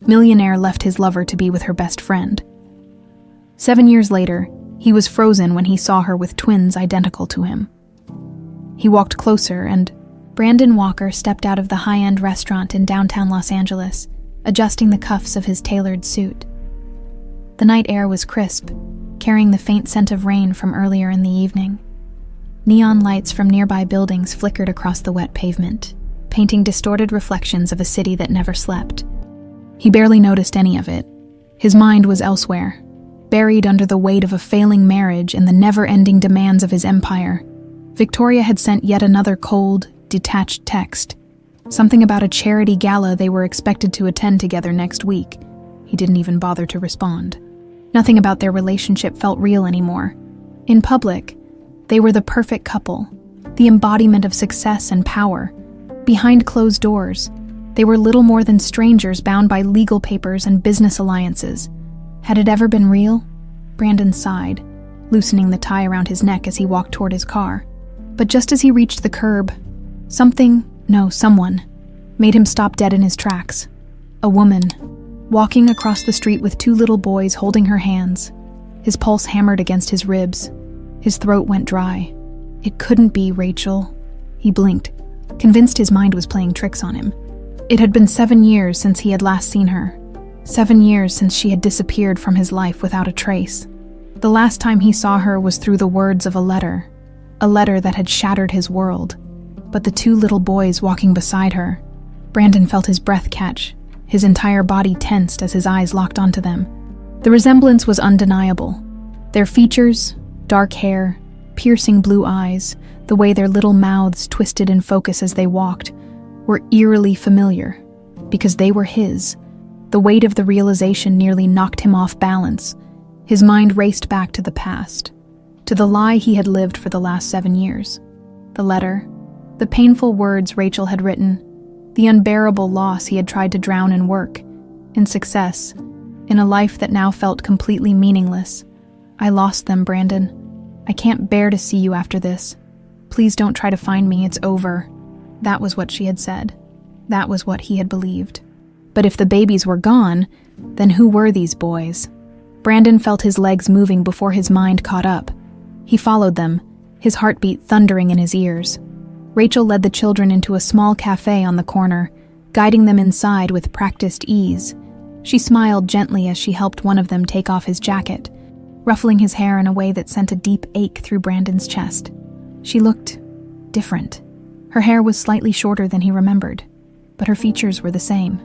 Millionaire left his lover to be with her best friend. 7 years later, he was frozen when he saw her with twins identical to him. He walked closer and Brandon Walker stepped out of the high-end restaurant in downtown Los Angeles, adjusting the cuffs of his tailored suit. The night air was crisp, carrying the faint scent of rain from earlier in the evening. Neon lights from nearby buildings flickered across the wet pavement, painting distorted reflections of a city that never slept. He barely noticed any of it. His mind was elsewhere, buried under the weight of a failing marriage and the never-ending demands of his empire. Victoria had sent yet another cold, detached text. Something about a charity gala they were expected to attend together next week. He didn't even bother to respond. Nothing about their relationship felt real anymore. In public, they were the perfect couple, the embodiment of success and power. Behind closed doors, they were little more than strangers bound by legal papers and business alliances. Had it ever been real? Brandon sighed, loosening the tie around his neck as he walked toward his car. But just as he reached the curb, someone, made him stop dead in his tracks. A woman, walking across the street with 2 little boys holding her hands. His pulse hammered against his ribs. His throat went dry. It couldn't be Rachel. He blinked, convinced his mind was playing tricks on him. It had been 7 years since he had last seen her. 7 years since she had disappeared from his life without a trace. The last time he saw her was through the words of a letter that had shattered his world. But the 2 little boys walking beside her, Brandon felt his breath catch, his entire body tensed as his eyes locked onto them. The resemblance was undeniable. Their features, dark hair, piercing blue eyes, the way their little mouths twisted in focus as they walked, were eerily familiar, because they were his. The weight of the realization nearly knocked him off balance. His mind raced back to the past, to the lie he had lived for the last 7 years. The letter, the painful words Rachel had written, the unbearable loss he had tried to drown in work, in success, in a life that now felt completely meaningless. I lost them, Brandon. I can't bear to see you after this. Please don't try to find me, it's over. That was what she had said. That was what he had believed. But if the babies were gone, then who were these boys? Brandon felt his legs moving before his mind caught up. He followed them, his heartbeat thundering in his ears. Rachel led the children into a small cafe on the corner, guiding them inside with practiced ease. She smiled gently as she helped one of them take off his jacket, ruffling his hair in a way that sent a deep ache through Brandon's chest. She looked different. Her hair was slightly shorter than he remembered, but her features were the same,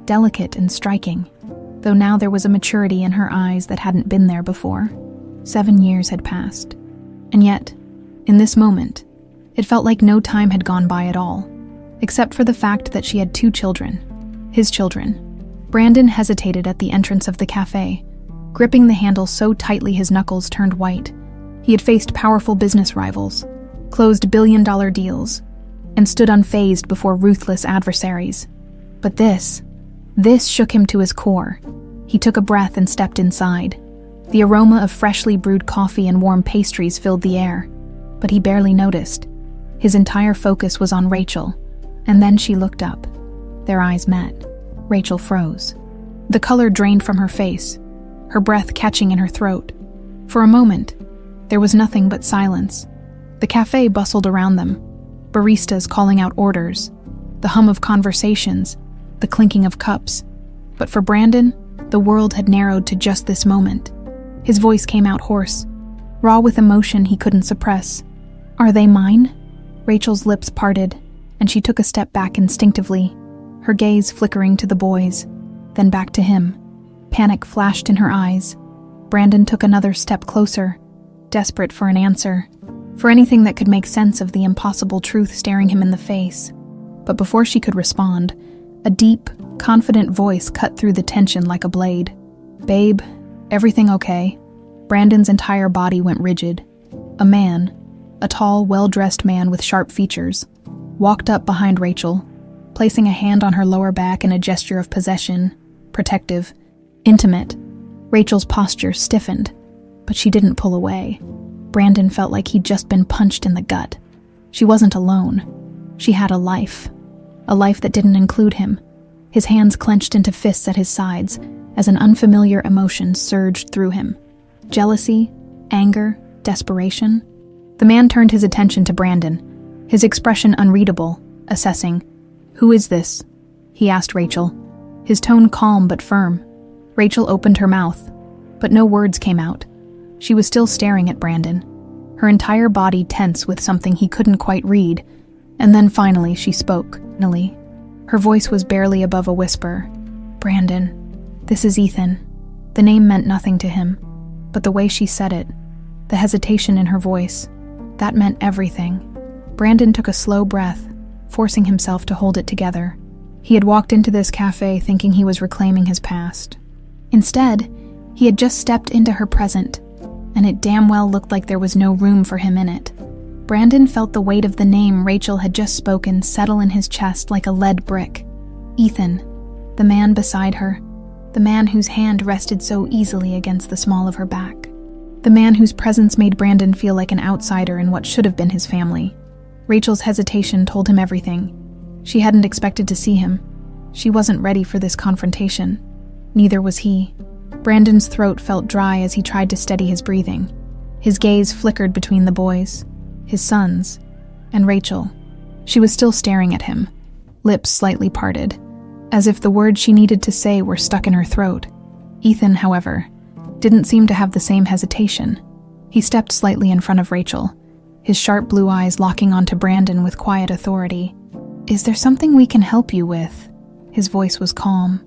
delicate and striking, though now there was a maturity in her eyes that hadn't been there before. 7 years had passed, and yet, in this moment, it felt like no time had gone by at all, except for the fact that she had 2 children, his children. Brandon hesitated at the entrance of the cafe, gripping the handle so tightly his knuckles turned white. He had faced powerful business rivals, closed billion-dollar deals, and stood unfazed before ruthless adversaries. But this shook him to his core. He took a breath and stepped inside. The aroma of freshly brewed coffee and warm pastries filled the air, but he barely noticed. His entire focus was on Rachel, and then she looked up. Their eyes met. Rachel froze. The color drained from her face, her breath catching in her throat. For a moment, there was nothing but silence. The cafe bustled around them, baristas calling out orders, the hum of conversations, the clinking of cups. But for Brandon, the world had narrowed to just this moment. His voice came out hoarse, raw with emotion he couldn't suppress. "Are they mine?" Rachel's lips parted, and she took a step back instinctively, her gaze flickering to the boys, then back to him. Panic flashed in her eyes. Brandon took another step closer, desperate for an answer, for anything that could make sense of the impossible truth staring him in the face. But before she could respond, a deep, confident voice cut through the tension like a blade. "Babe, everything okay?" Brandon's entire body went rigid. A man, a tall, well-dressed man with sharp features, walked up behind Rachel, placing a hand on her lower back in a gesture of possession, protective, intimate. Rachel's posture stiffened, but she didn't pull away. Brandon felt like he'd just been punched in the gut. She wasn't alone. She had a life that didn't include him. His hands clenched into fists at his sides as an unfamiliar emotion surged through him. Jealousy, anger, desperation. The man turned his attention to Brandon, his expression unreadable, assessing. "Who is this?" he asked Rachel, his tone calm but firm. Rachel opened her mouth, but no words came out. She was still staring at Brandon, her entire body tense with something he couldn't quite read, and then finally she spoke. Her voice was barely above a whisper. "Brandon, this is Ethan." The name meant nothing to him, but the way she said it, the hesitation in her voice, that meant everything. Brandon took a slow breath, forcing himself to hold it together. He had walked into this cafe thinking he was reclaiming his past. Instead, he had just stepped into her present, and it damn well looked like there was no room for him in it. Brandon felt the weight of the name Rachel had just spoken settle in his chest like a lead brick. Ethan, the man beside her, the man whose hand rested so easily against the small of her back. The man whose presence made Brandon feel like an outsider in what should have been his family. Rachel's hesitation told him everything. She hadn't expected to see him. She wasn't ready for this confrontation. Neither was he. Brandon's throat felt dry as he tried to steady his breathing. His gaze flickered between the boys, his sons, and Rachel. She was still staring at him, lips slightly parted, as if the words she needed to say were stuck in her throat. Ethan, however, didn't seem to have the same hesitation. He stepped slightly in front of Rachel, his sharp blue eyes locking onto Brandon with quiet authority. "Is there something we can help you with?" His voice was calm,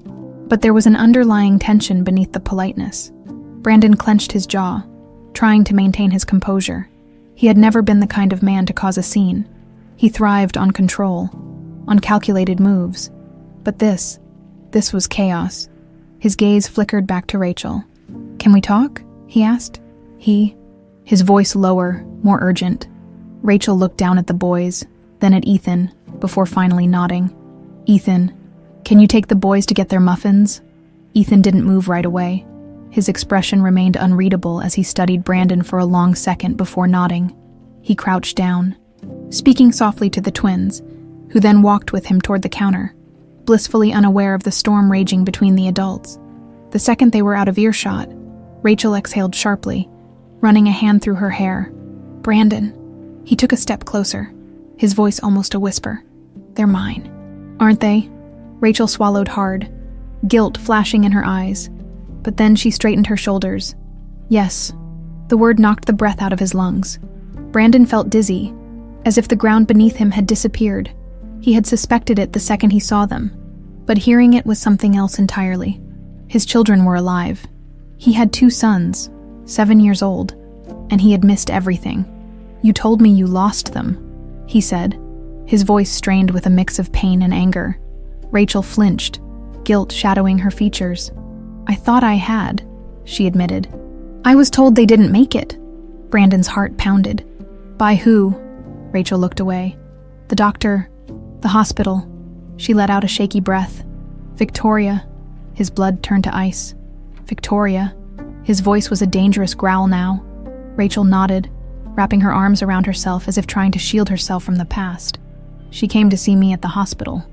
but there was an underlying tension beneath the politeness. Brandon clenched his jaw, trying to maintain his composure. He had never been the kind of man to cause a scene. He thrived on control, on calculated moves. But this was chaos. His gaze flickered back to Rachel. "Can we talk?" he asked. His voice lower, more urgent. Rachel looked down at the boys, then at Ethan, before finally nodding. "Ethan, can you take the boys to get their muffins?" Ethan didn't move right away. His expression remained unreadable as he studied Brandon for a long second before nodding. He crouched down, speaking softly to the twins, who then walked with him toward the counter, blissfully unaware of the storm raging between the adults. The second they were out of earshot, Rachel exhaled sharply, running a hand through her hair. "Brandon." He took a step closer, his voice almost a whisper. "They're mine." "Aren't they?" Rachel swallowed hard, guilt flashing in her eyes. But then she straightened her shoulders. "Yes." The word knocked the breath out of his lungs. Brandon felt dizzy, as if the ground beneath him had disappeared. He had suspected it the second he saw them, but hearing it was something else entirely. His children were alive. He had 2 sons, 7 years old, and he had missed everything. "You told me you lost them," he said, his voice strained with a mix of pain and anger. Rachel flinched, guilt shadowing her features. "I thought I had," she admitted. "I was told they didn't make it." Brandon's heart pounded. "By who?" Rachel looked away. "The doctor, the hospital." She let out a shaky breath. "Victoria." His blood turned to ice. "Victoria." His voice was a dangerous growl now. Rachel nodded, wrapping her arms around herself as if trying to shield herself from the past. "She came to see me at the hospital.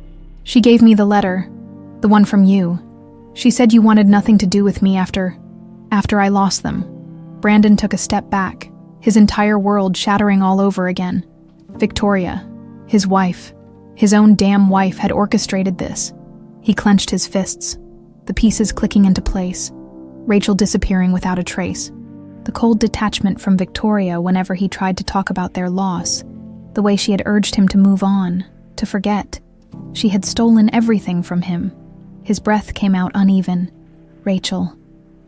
She gave me the letter, the one from you. She said you wanted nothing to do with me after I lost them." Brandon took a step back, his entire world shattering all over again. Victoria, his wife, his own damn wife had orchestrated this. He clenched his fists, the pieces clicking into place, Rachel disappearing without a trace. The cold detachment from Victoria whenever he tried to talk about their loss, the way she had urged him to move on, to forget. She had stolen everything from him. His breath came out uneven. "Rachel,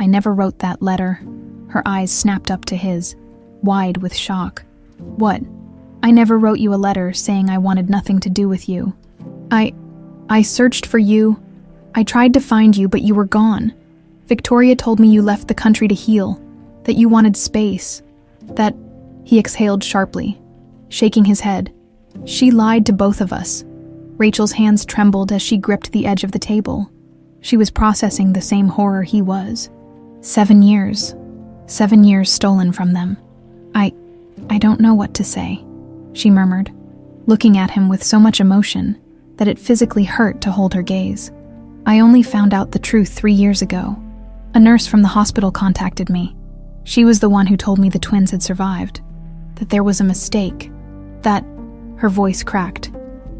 I never wrote that letter." Her eyes snapped up to his, wide with shock. "What? I never wrote you a letter saying I wanted nothing to do with you. I searched for you. I tried to find you, but you were gone. Victoria told me you left the country to heal, that you wanted space, that..." He exhaled sharply, shaking his head. "She lied to both of us." Rachel's hands trembled as she gripped the edge of the table. She was processing the same horror he was. 7 years. 7 years stolen from them. I don't know what to say," she murmured, looking at him with so much emotion that it physically hurt to hold her gaze. I only found out the truth 3 years ago. A nurse from the hospital contacted me. She was the one who told me the twins had survived, that there was a mistake, that—" Her voice cracked,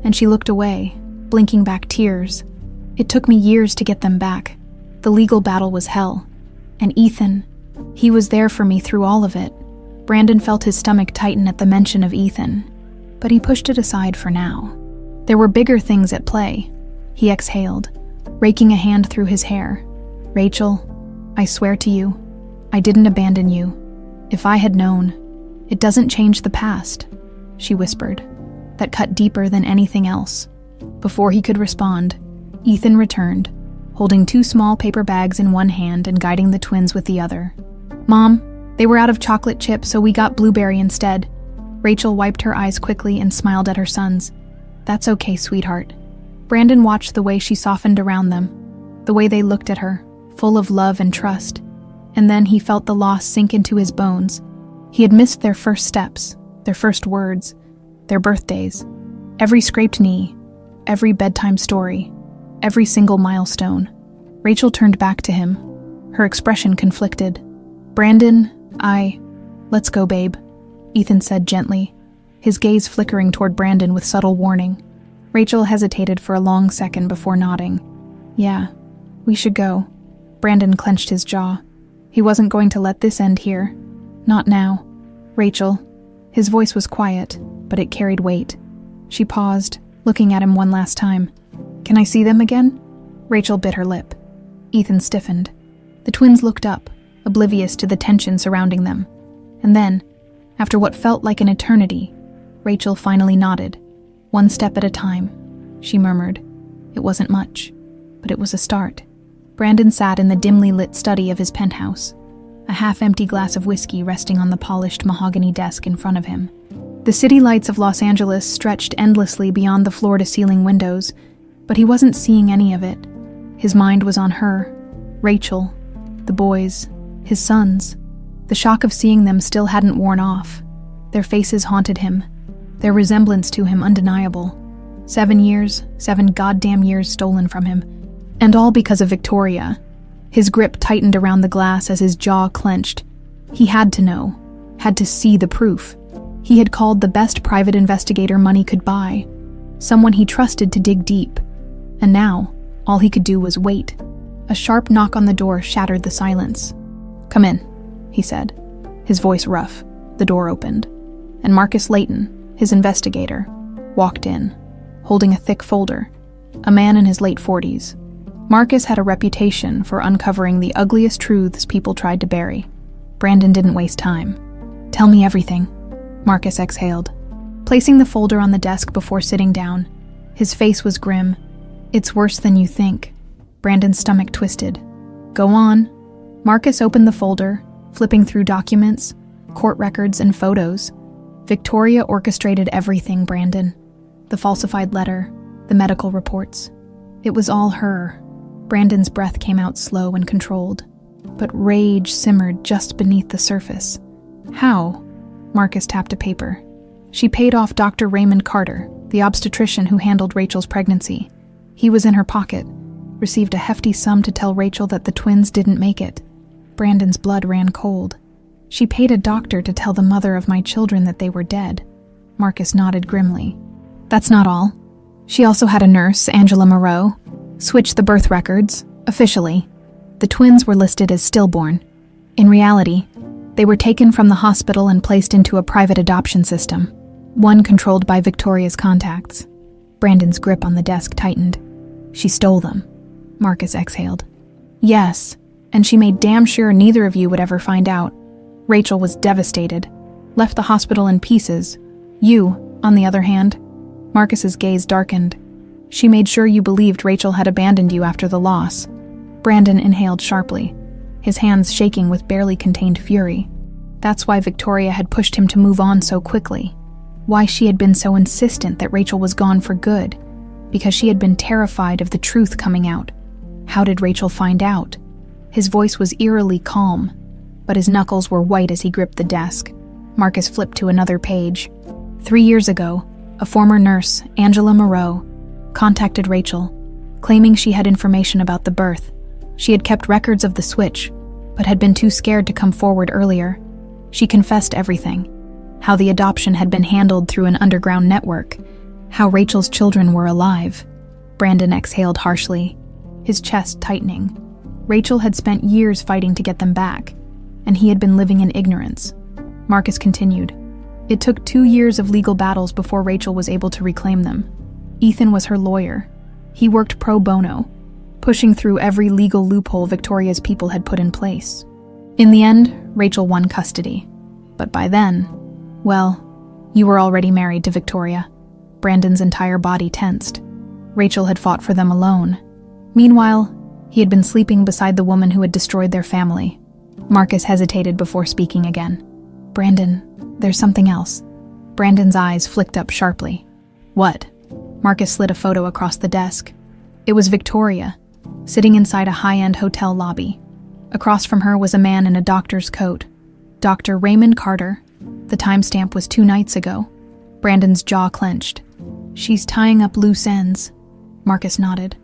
and she looked away, blinking back tears. "It took me years to get them back. The legal battle was hell. And Ethan, he was there for me through all of it." Brandon felt his stomach tighten at the mention of Ethan, but he pushed it aside for now. There were bigger things at play. He exhaled, raking a hand through his hair. "Rachel, I swear to you, I didn't abandon you. If I had known, it doesn't change the past," she whispered. That cut deeper than anything else. Before he could respond, Ethan returned, holding 2 small paper bags in one hand and guiding the twins with the other. "Mom, they were out of chocolate chip, so we got blueberry instead." Rachel wiped her eyes quickly and smiled at her sons. "That's okay, sweetheart." Brandon watched the way she softened around them, the way they looked at her, full of love and trust. And then he felt the loss sink into his bones. He had missed their first steps, their first words, their birthdays, every scraped knee, every bedtime story, every single milestone. Rachel turned back to him, her expression conflicted. "Brandon, let's go, babe," Ethan said gently, his gaze flickering toward Brandon with subtle warning. Rachel hesitated for a long second before nodding. "Yeah, we should go." Brandon clenched his jaw. He wasn't going to let this end here. Not now. "Rachel." His voice was quiet, but it carried weight. She paused, looking at him one last time. "Can I see them again?" Rachel bit her lip. Ethan stiffened. The twins looked up, oblivious to the tension surrounding them. And then, after what felt like an eternity, Rachel finally nodded. "One step at a time," she murmured. It wasn't much, but it was a start. Brandon sat in the dimly lit study of his penthouse, a half-empty glass of whiskey resting on the polished mahogany desk in front of him. The city lights of Los Angeles stretched endlessly beyond the floor-to-ceiling windows, but he wasn't seeing any of it. His mind was on her, Rachel, the boys, his sons. The shock of seeing them still hadn't worn off. Their faces haunted him, their resemblance to him undeniable. 7 years, 7 goddamn years stolen from him. And all because of Victoria. His grip tightened around the glass as his jaw clenched. He had to know, had to see the proof. He had called the best private investigator money could buy, someone he trusted to dig deep. And now, all he could do was wait. A sharp knock on the door shattered the silence. "Come in," he said, his voice rough. The door opened, and Marcus Layton, his investigator, walked in, holding a thick folder, a man in his late 40s. Marcus had a reputation for uncovering the ugliest truths people tried to bury. Brandon didn't waste time. "Tell me everything," Marcus exhaled, placing the folder on the desk before sitting down. His face was grim. "It's worse than you think." Brandon's stomach twisted. "Go on." Marcus opened the folder, flipping through documents, court records, and photos. Victoria orchestrated everything, Brandon. The falsified letter, the medical reports. It was all her. Brandon's breath came out slow and controlled, but rage simmered just beneath the surface. "How?" Marcus tapped a paper. "She paid off Dr. Raymond Carter, the obstetrician who handled Rachel's pregnancy. He was in her pocket, received a hefty sum to tell Rachel that the twins didn't make it." Brandon's blood ran cold. "She paid a doctor to tell the mother of my children that they were dead." Marcus nodded grimly. "That's not all. She also had a nurse, Angela Moreau, switch the birth records, officially. The twins were listed as stillborn. In reality, they were taken from the hospital and placed into a private adoption system, one controlled by Victoria's contacts." Brandon's grip on the desk tightened. "She stole them," Marcus exhaled. "Yes, and she made damn sure neither of you would ever find out. Rachel was devastated, left the hospital in pieces. You, on the other hand," Marcus's gaze darkened. "She made sure you believed Rachel had abandoned you after the loss." Brandon inhaled sharply, his hands shaking with barely contained fury. That's why Victoria had pushed him to move on so quickly. Why she had been so insistent that Rachel was gone for good. Because she had been terrified of the truth coming out. How did Rachel find out? His voice was eerily calm, but his knuckles were white as he gripped the desk. Marcus flipped to another page. 3 years ago, a former nurse, Angela Moreau, contacted Rachel, claiming she had information about the birth. She had kept records of the switch, but had been too scared to come forward earlier. She confessed everything: how the adoption had been handled through an underground network, how Rachel's children were alive. Brandon exhaled harshly, his chest tightening. Rachel had spent years fighting to get them back, and he had been living in ignorance. Marcus continued. It took 2 years of legal battles before Rachel was able to reclaim them. Ethan was her lawyer. He worked pro bono, pushing through every legal loophole Victoria's people had put in place. In the end, Rachel won custody. But by then, well, you were already married to Victoria. Brandon's entire body tensed. Rachel had fought for them alone. Meanwhile, he had been sleeping beside the woman who had destroyed their family. Marcus hesitated before speaking again. Brandon, there's something else. Brandon's eyes flicked up sharply. What? Marcus slid a photo across the desk. It was Victoria, sitting inside a high-end hotel lobby. Across from her was a man in a doctor's coat. Dr. Raymond Carter. The timestamp was 2 nights ago. Brandon's jaw clenched. She's tying up loose ends. Marcus nodded.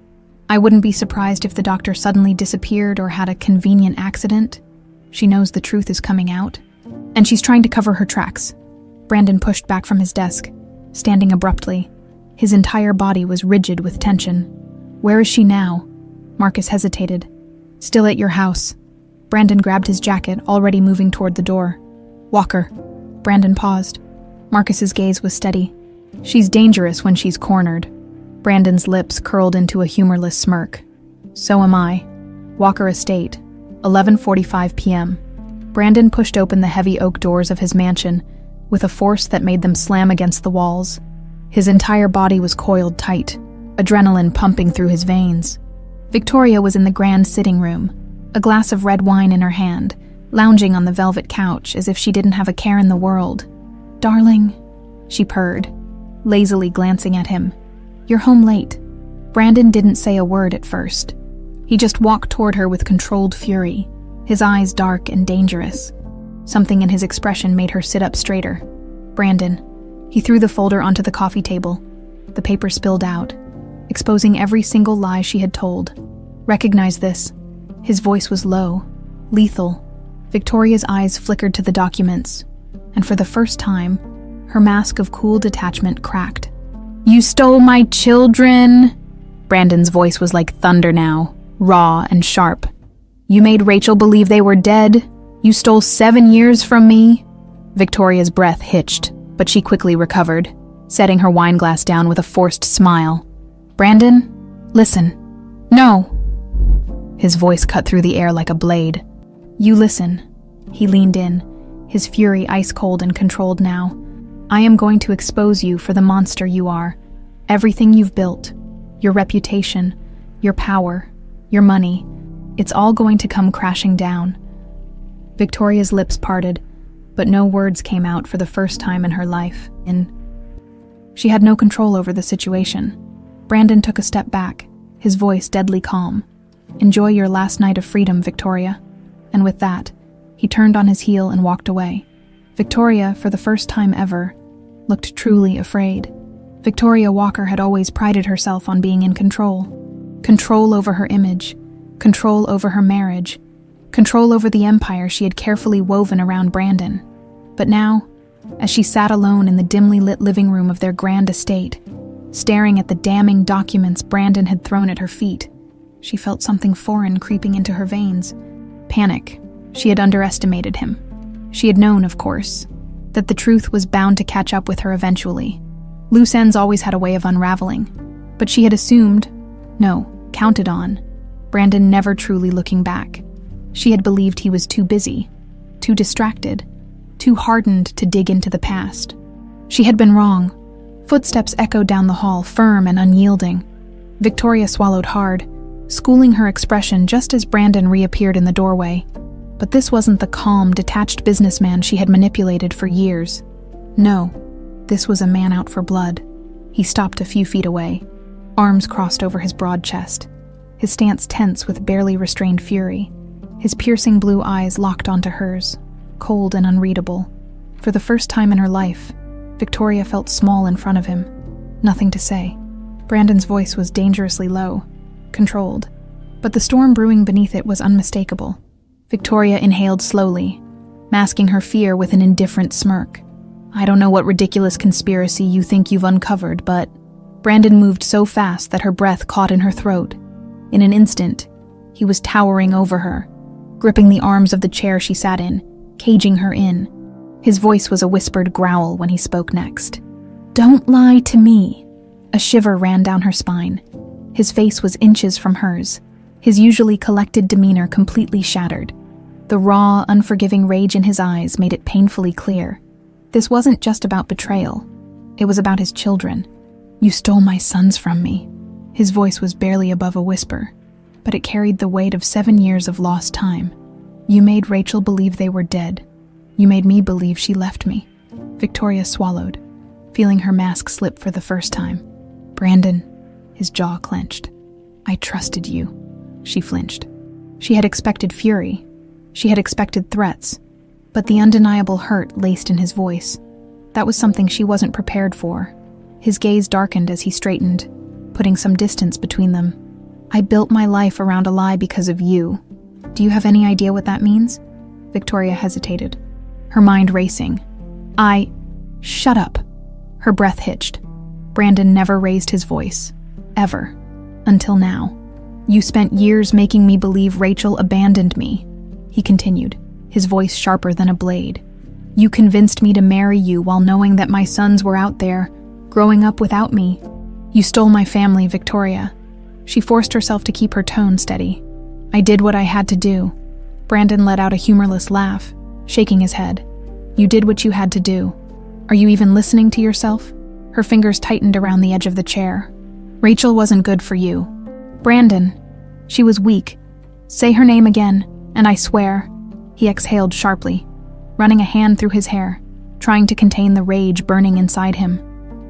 I wouldn't be surprised if the doctor suddenly disappeared or had a convenient accident. She knows the truth is coming out, and she's trying to cover her tracks. Brandon pushed back from his desk, standing abruptly. His entire body was rigid with tension. Where is she now? Marcus hesitated. Still at your house. Brandon grabbed his jacket, already moving toward the door. Walker. Brandon paused. Marcus's gaze was steady. She's dangerous when she's cornered. Brandon's lips curled into a humorless smirk. So am I. Walker Estate, 11:45 p.m. Brandon pushed open the heavy oak doors of his mansion with a force that made them slam against the walls. His entire body was coiled tight, adrenaline pumping through his veins. Victoria was in the grand sitting room, a glass of red wine in her hand, lounging on the velvet couch as if she didn't have a care in the world. Darling, she purred, lazily glancing at him. You're home late. Brandon didn't say a word at first. He just walked toward her with controlled fury, his eyes dark and dangerous. Something in his expression made her sit up straighter. Brandon. He threw the folder onto the coffee table. The paper spilled out, exposing every single lie she had told. Recognize this. His voice was low, lethal. Victoria's eyes flickered to the documents, and for the first time, her mask of cool detachment cracked. You stole my children! Brandon's voice was like thunder now, raw and sharp. You made Rachel believe they were dead. You stole 7 years from me. Victoria's breath hitched, but she quickly recovered, setting her wine glass down with a forced smile. Brandon, listen. No. His voice cut through the air like a blade. You listen. He leaned in, his fury ice-cold and controlled now. I am going to expose you for the monster you are. Everything you've built, your reputation, your power, your money, it's all going to come crashing down. Victoria's lips parted, but no words came out for the first time in her life. She had no control over the situation. Brandon took a step back, his voice deadly calm. Enjoy your last night of freedom, Victoria. And with that, he turned on his heel and walked away. Victoria, for the first time ever, looked truly afraid. Victoria Walker had always prided herself on being in control. Control over her image, control over her marriage, control over the empire she had carefully woven around Brandon. But now, as she sat alone in the dimly lit living room of their grand estate, staring at the damning documents Brandon had thrown at her feet, she felt something foreign creeping into her veins. Panic. She had underestimated him. She had known, of course, that the truth was bound to catch up with her eventually. Loose ends always had a way of unraveling, but she had assumed, no, counted on, Brandon never truly looking back. She had believed he was too busy, too distracted, too hardened to dig into the past. She had been wrong. Footsteps echoed down the hall, firm and unyielding. Victoria swallowed hard, schooling her expression just as Brandon reappeared in the doorway. But this wasn't the calm, detached businessman she had manipulated for years. No, this was a man out for blood. He stopped a few feet away, arms crossed over his broad chest, his stance tense with barely restrained fury. His piercing blue eyes locked onto hers, cold and unreadable. For the first time in her life, Victoria felt small in front of him. Nothing to say. Brandon's voice was dangerously low. controlled, but the storm brewing beneath it was unmistakable. Victoria inhaled slowly, masking her fear with an indifferent smirk. I don't know what ridiculous conspiracy you think you've uncovered, but... Brandon moved so fast that her breath caught in her throat. In an instant, he was towering over her, gripping the arms of the chair she sat in, caging her in. His voice was a whispered growl when he spoke next. Don't lie to me. A shiver ran down her spine. His face was inches from hers, his usually collected demeanor completely shattered. The raw, unforgiving rage in his eyes made it painfully clear. This wasn't just about betrayal. It was about his children. You stole my sons from me. His voice was barely above a whisper, but it carried the weight of 7 years of lost time. You made Rachel believe they were dead. You made me believe she left me. Victoria swallowed, feeling her mask slip for the first time. Brandon, his jaw clenched. I trusted you. She flinched. She had expected fury. She had expected threats, but the undeniable hurt laced in his voice. That was something she wasn't prepared for. His gaze darkened as he straightened, putting some distance between them. I built my life around a lie because of you. Do you have any idea what that means? Victoria hesitated, her mind racing. Shut up. Her breath hitched. Brandon never raised his voice. Ever. Until now. You spent years making me believe Rachel abandoned me, he continued, his voice sharper than a blade. You convinced me to marry you while knowing that my sons were out there, growing up without me. You stole my family, Victoria. She forced herself to keep her tone steady. I did what I had to do. Brandon let out a humorless laugh, shaking his head. You did what you had to do. Are you even listening to yourself? Her fingers tightened around the edge of the chair. Rachel wasn't good for you. Brandon. She was weak. Say her name again, and I swear. He exhaled sharply, running a hand through his hair, trying to contain the rage burning inside him.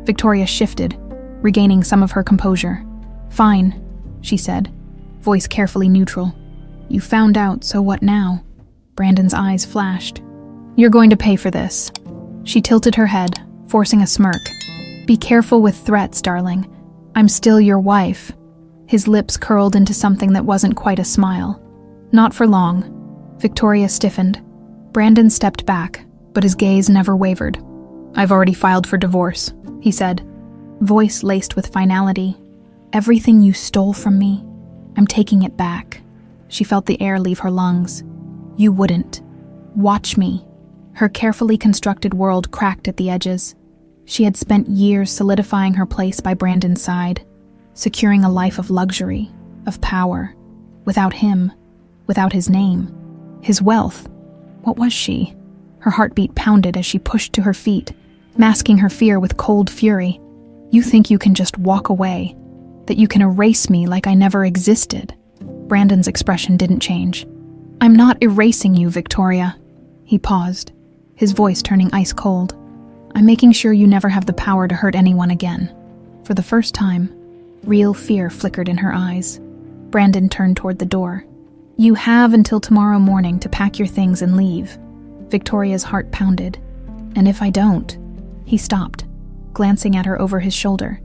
Victoria shifted, regaining some of her composure. Fine, she said, voice carefully neutral. You found out, so what now? Brandon's eyes flashed. You're going to pay for this. She tilted her head, forcing a smirk. Be careful with threats, darling. I'm still your wife. His lips curled into something that wasn't quite a smile. Not for long. Victoria stiffened. Brandon stepped back, but his gaze never wavered. I've already filed for divorce, he said, voice laced with finality. Everything you stole from me, I'm taking it back. She felt the air leave her lungs. You wouldn't. Watch me. Her carefully constructed world cracked at the edges. She had spent years solidifying her place by Brandon's side, securing a life of luxury, of power. Without him, without his name, his wealth. What was she? Her heartbeat pounded as she pushed to her feet, masking her fear with cold fury. You think you can just walk away, that you can erase me like I never existed. Brandon's expression didn't change. I'm not erasing you, Victoria. He paused, his voice turning ice cold. I'm making sure you never have the power to hurt anyone again. For the first time, real fear flickered in her eyes. Brandon turned toward the door. You have until tomorrow morning to pack your things and leave. Victoria's heart pounded. And if I don't? He stopped, glancing at her over his shoulder.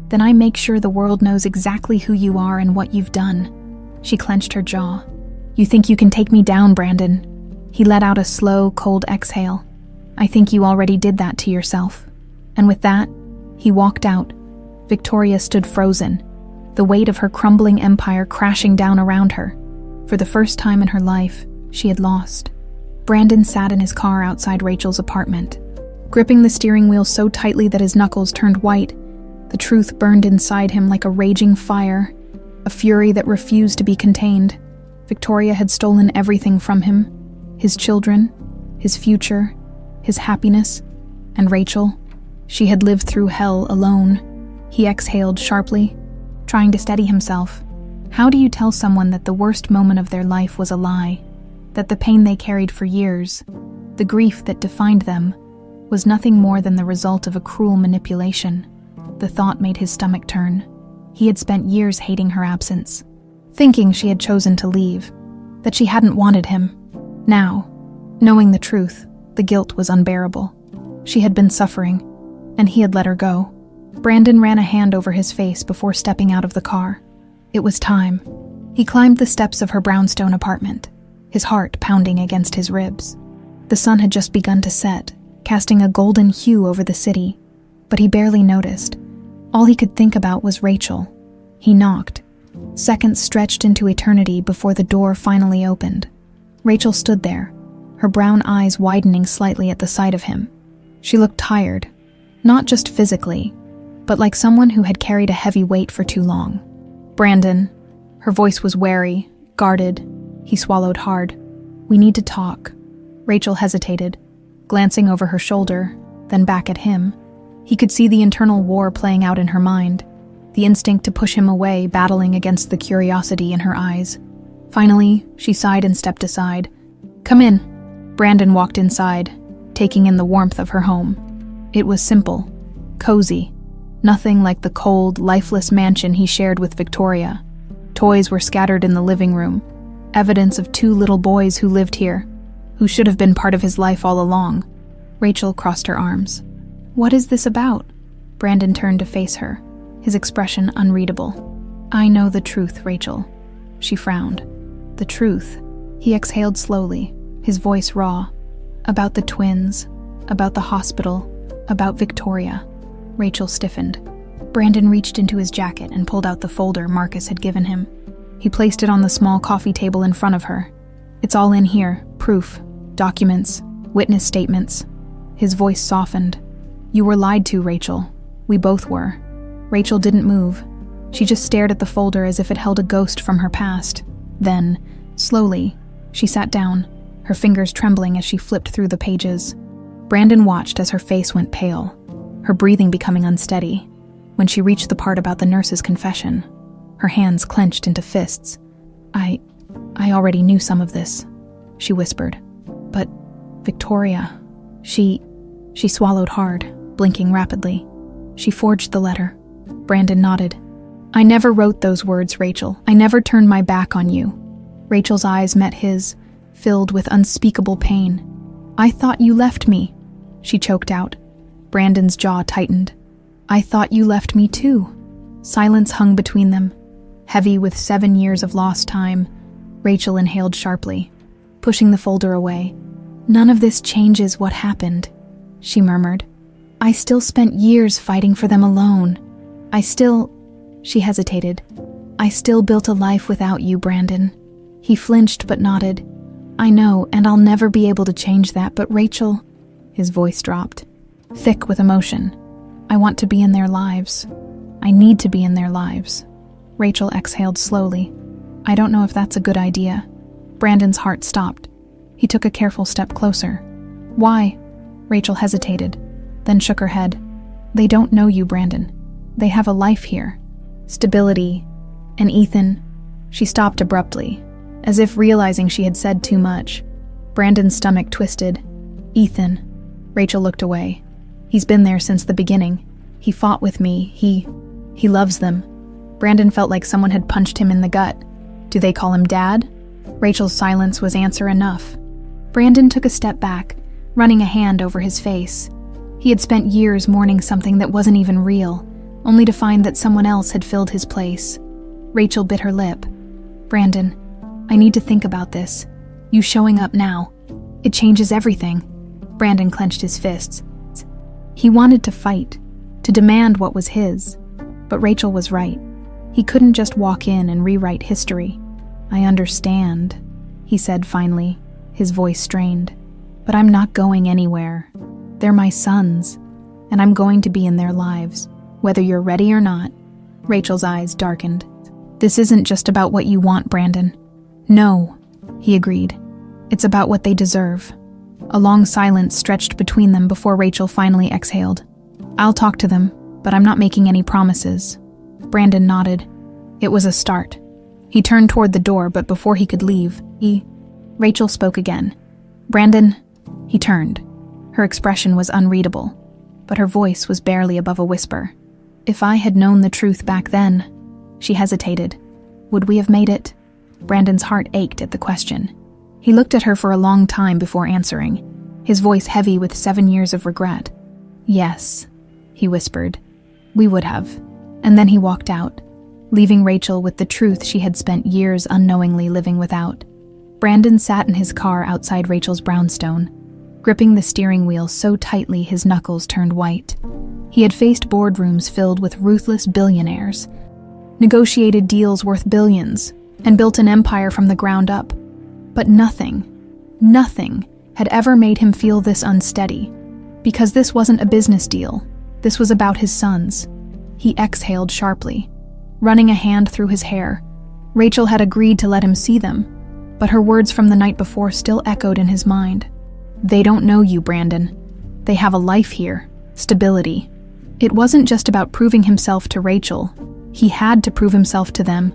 Then I make sure the world knows exactly who you are and what you've done. She clenched her jaw. You think you can take me down, Brandon? He let out a slow, cold exhale. I think you already did that to yourself. And with that, he walked out. Victoria stood frozen, the weight of her crumbling empire crashing down around her. For the first time in her life, she had lost. Brandon sat in his car outside Rachel's apartment, gripping the steering wheel so tightly that his knuckles turned white. The truth burned inside him like a raging fire, a fury that refused to be contained. Victoria had stolen everything from him, his children, his future, his happiness, and Rachel. She had lived through hell alone. He exhaled sharply, trying to steady himself. How do you tell someone that the worst moment of their life was a lie? That the pain they carried for years, the grief that defined them, was nothing more than the result of a cruel manipulation? The thought made his stomach turn. He had spent years hating her absence, thinking she had chosen to leave, that she hadn't wanted him. Now, knowing the truth, the guilt was unbearable. She had been suffering, and he had let her go. Brandon ran a hand over his face before stepping out of the car. It was time. He climbed the steps of her brownstone apartment, his heart pounding against his ribs. The sun had just begun to set, casting a golden hue over the city, but he barely noticed. All he could think about was Rachel. He knocked. Seconds stretched into eternity before the door finally opened. Rachel stood there, her brown eyes widening slightly at the sight of him. She looked tired, not just physically, but like someone who had carried a heavy weight for too long. "Brandon." Her voice was wary, guarded. He swallowed hard. "We need to talk." Rachel hesitated, glancing over her shoulder, then back at him. He could see the internal war playing out in her mind, the instinct to push him away battling against the curiosity in her eyes. Finally, she sighed and stepped aside. "Come in." Brandon walked inside, taking in the warmth of her home. It was simple, cozy, nothing like the cold, lifeless mansion he shared with Victoria. Toys were scattered in the living room, evidence of 2 little boys who lived here, who should have been part of his life all along. Rachel crossed her arms. "What is this about?" Brandon turned to face her, his expression unreadable. "I know the truth, Rachel." She frowned. "The truth?" He exhaled slowly, his voice raw. "About the twins, about the hospital, about Victoria." Rachel stiffened. Brandon reached into his jacket and pulled out the folder Marcus had given him. He placed it on the small coffee table in front of her. "It's all in here, proof, documents, witness statements." His voice softened. "You were lied to, Rachel. We both were." Rachel didn't move. She just stared at the folder as if it held a ghost from her past. Then, slowly, she sat down, her fingers trembling as she flipped through the pages. Brandon watched as her face went pale, her breathing becoming unsteady. When she reached the part about the nurse's confession, her hands clenched into fists. I already knew some of this," she whispered. "But Victoria, she swallowed hard, blinking rapidly. She forged the letter." Brandon nodded. "I never wrote those words, Rachel. I never turned my back on you." Rachel's eyes met his, filled with unspeakable pain. "I thought you left me," she choked out. Brandon's jaw tightened. "I thought you left me too." Silence hung between them, heavy with 7 years of lost time. Rachel inhaled sharply, pushing the folder away. "None of this changes what happened," she murmured. "I still spent years fighting for them alone. She hesitated. "I still built a life without you, Brandon." He flinched but nodded. "I know, and I'll never be able to change that, but Rachel," his voice dropped, thick with emotion. "I want to be in their lives. I need to be in their lives." Rachel exhaled slowly. "I don't know if that's a good idea." Brandon's heart stopped. He took a careful step closer. "Why?" Rachel hesitated, then shook her head. "They don't know you, Brandon. They have a life here. Stability. And Ethan." She stopped abruptly, as if realizing she had said too much. Brandon's stomach twisted. "Ethan." Rachel looked away. "He's been there since the beginning. He fought with me. He loves them." Brandon felt like someone had punched him in the gut. "Do they call him Dad?" Rachel's silence was answer enough. Brandon took a step back, running a hand over his face. He had spent years mourning something that wasn't even real, only to find that someone else had filled his place. Rachel bit her lip. "Brandon, I need to think about this. You showing up now. It changes everything." Brandon clenched his fists. He wanted to fight, to demand what was his. But Rachel was right. He couldn't just walk in and rewrite history. "I understand," he said finally, his voice strained. "But I'm not going anywhere. They're my sons, and I'm going to be in their lives, whether you're ready or not." Rachel's eyes darkened. "This isn't just about what you want, Brandon." "No," he agreed. "It's about what they deserve." A long silence stretched between them before Rachel finally exhaled. "I'll talk to them, but I'm not making any promises." Brandon nodded. It was a start. He turned toward the door, but before he could leave, Rachel spoke again. "Brandon," he turned. Her expression was unreadable, but her voice was barely above a whisper. "If I had known the truth back then," she hesitated, "would we have made it?" Brandon's heart ached at the question. He looked at her for a long time before answering, his voice heavy with 7 years of regret. "Yes," he whispered. "We would have." And then he walked out. leaving Rachel with the truth she had spent years unknowingly living without. Brandon sat in his car outside Rachel's brownstone, gripping the steering wheel so tightly his knuckles turned white. He had faced boardrooms filled with ruthless billionaires, negotiated deals worth billions, and built an empire from the ground up. But nothing had ever made him feel this unsteady. Because this wasn't a business deal. This was about his sons. He exhaled sharply, running a hand through his hair. Rachel had agreed to let him see them, but her words from the night before still echoed in his mind. They don't know you, Brandon. They have a life here, stability. It wasn't just about proving himself to Rachel. He had to prove himself to them.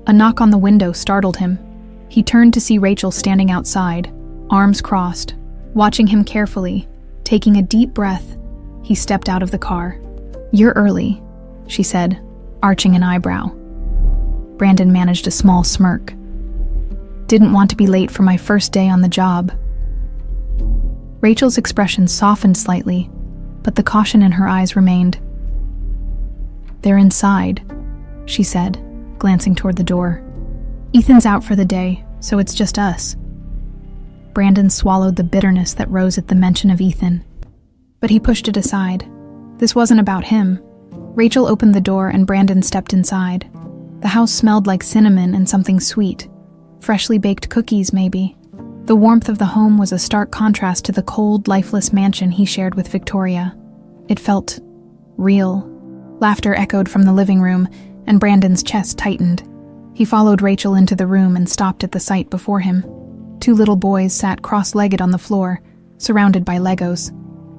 A knock on the window startled him. He turned to see Rachel standing outside, arms crossed, watching him carefully. Taking a deep breath, he stepped out of the car. "You're early," she said, arching an eyebrow. Brandon managed a small smirk. "Didn't want to be late for my first day on the job." Rachel's expression softened slightly, but the caution in her eyes remained. "They're inside," she said, glancing toward the door. "Ethan's out for the day, so it's just us." Brandon swallowed the bitterness that rose at the mention of Ethan. But he pushed it aside. This wasn't about him. Rachel opened the door and Brandon stepped inside. The house smelled like cinnamon and something sweet. Freshly baked cookies, maybe. The warmth of the home was a stark contrast to the cold, lifeless mansion he shared with Victoria. It felt real. Laughter echoed from the living room, and Brandon's chest tightened. He followed Rachel into the room and stopped at the sight before him. Two little boys sat cross-legged on the floor, surrounded by Legos.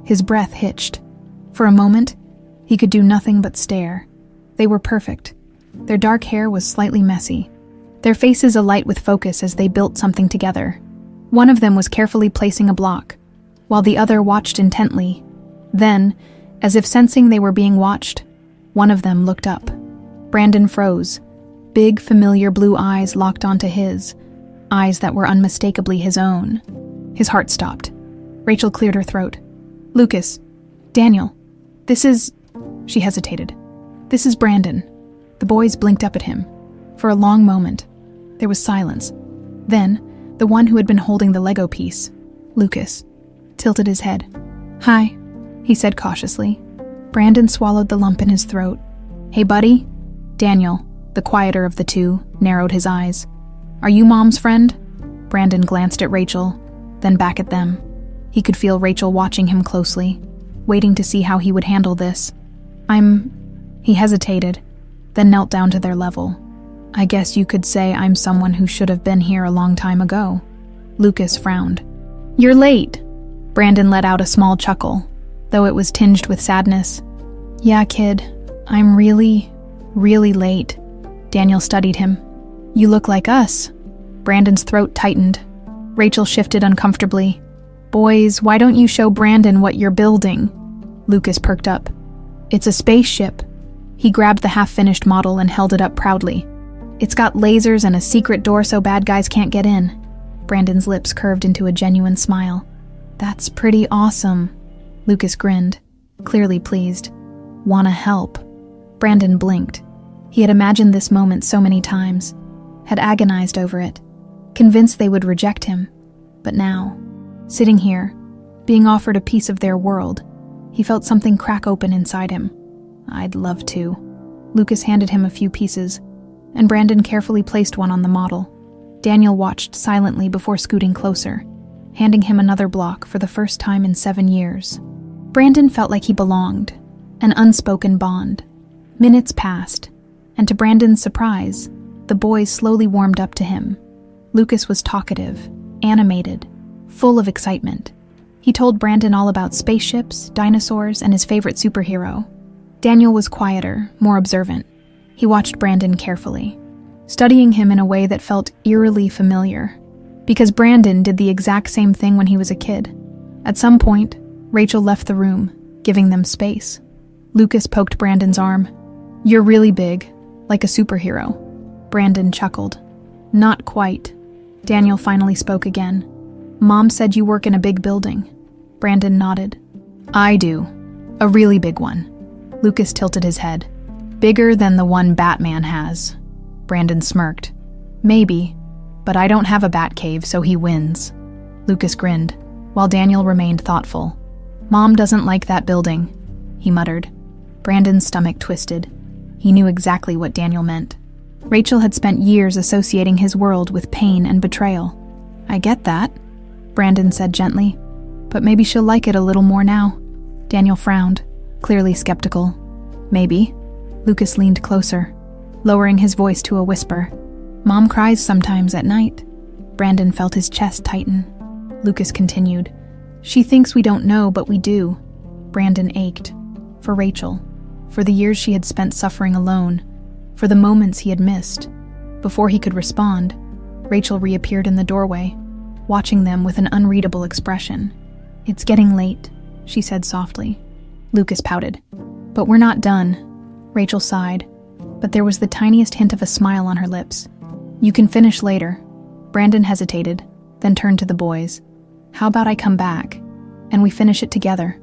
His breath hitched. For a moment, he could do nothing but stare. They were perfect. Their dark hair was slightly messy, their faces alight with focus as they built something together. One of them was carefully placing a block, while the other watched intently. Then, as if sensing they were being watched, one of them looked up. Brandon froze. Big, familiar blue eyes locked onto his, eyes that were unmistakably his own. His heart stopped. Rachel cleared her throat. "Lucas, Daniel, this is..." She hesitated. "This is Brandon." The boys blinked up at him. For a long moment, there was silence. Then, the one who had been holding the Lego piece, Lucas, tilted his head. "Hi," he said cautiously. Brandon swallowed the lump in his throat. "Hey, buddy?" Daniel, the quieter of the two, narrowed his eyes. "Are you Mom's friend?" Brandon glanced at Rachel, then back at them. He could feel Rachel watching him closely, waiting to see how he would handle this. He hesitated, then knelt down to their level. "I guess you could say I'm someone who should have been here a long time ago." Lucas frowned. "You're late." Brandon let out a small chuckle, though it was tinged with sadness. "Yeah, kid, I'm really late." Daniel studied him. "You look like us." Brandon's throat tightened. Rachel shifted uncomfortably. "Boys, why don't you show Brandon what you're building?" Lucas perked up. "It's a spaceship." He grabbed the half-finished model and held it up proudly. "It's got lasers and a secret door so bad guys can't get in." Brandon's lips curved into a genuine smile. "That's pretty awesome." Lucas grinned, clearly pleased. "Wanna help?" Brandon blinked. He had imagined this moment so many times, had agonized over it, convinced they would reject him. But now, sitting here, being offered a piece of their world, he felt something crack open inside him. "I'd love to." Lucas handed him a few pieces, and Brandon carefully placed one on the model. Daniel watched silently before scooting closer, handing him another block for the first time in 7 years. Brandon felt like he belonged, an unspoken bond. Minutes passed, and to Brandon's surprise, the boys slowly warmed up to him. Lucas was talkative, animated, full of excitement. He told Brandon all about spaceships, dinosaurs, and his favorite superhero. Daniel was quieter, more observant. He watched Brandon carefully, studying him in a way that felt eerily familiar, because Brandon did the exact same thing when he was a kid. At some point, Rachel left the room, giving them space. Lucas poked Brandon's arm. "You're really big, like a superhero." Brandon chuckled. "Not quite." Daniel finally spoke again. "Mom said you work in a big building." Brandon nodded. "I do. A really big one." Lucas tilted his head. Bigger than the one Batman has. Brandon smirked. Maybe, but I don't have a bat cave, so he wins. Lucas grinned, while Daniel remained thoughtful. Mom doesn't like that building, he muttered. Brandon's stomach twisted. He knew exactly what Daniel meant. Rachel had spent years associating his world with pain and betrayal. I get that, Brandon said gently, but maybe she'll like it a little more now. Daniel frowned, clearly skeptical. Maybe. Lucas leaned closer, lowering his voice to a whisper. Mom cries sometimes at night. Brandon felt his chest tighten. Lucas continued. She thinks we don't know, but we do. Brandon ached. For Rachel. For the years she had spent suffering alone. For the moments he had missed. Before he could respond, Rachel reappeared in the doorway, watching them with an unreadable expression. It's getting late, she said softly. Lucas pouted. But we're not done. Rachel sighed, but there was the tiniest hint of a smile on her lips. You can finish later. Brandon hesitated, then turned to the boys. How about I come back, and we finish it together?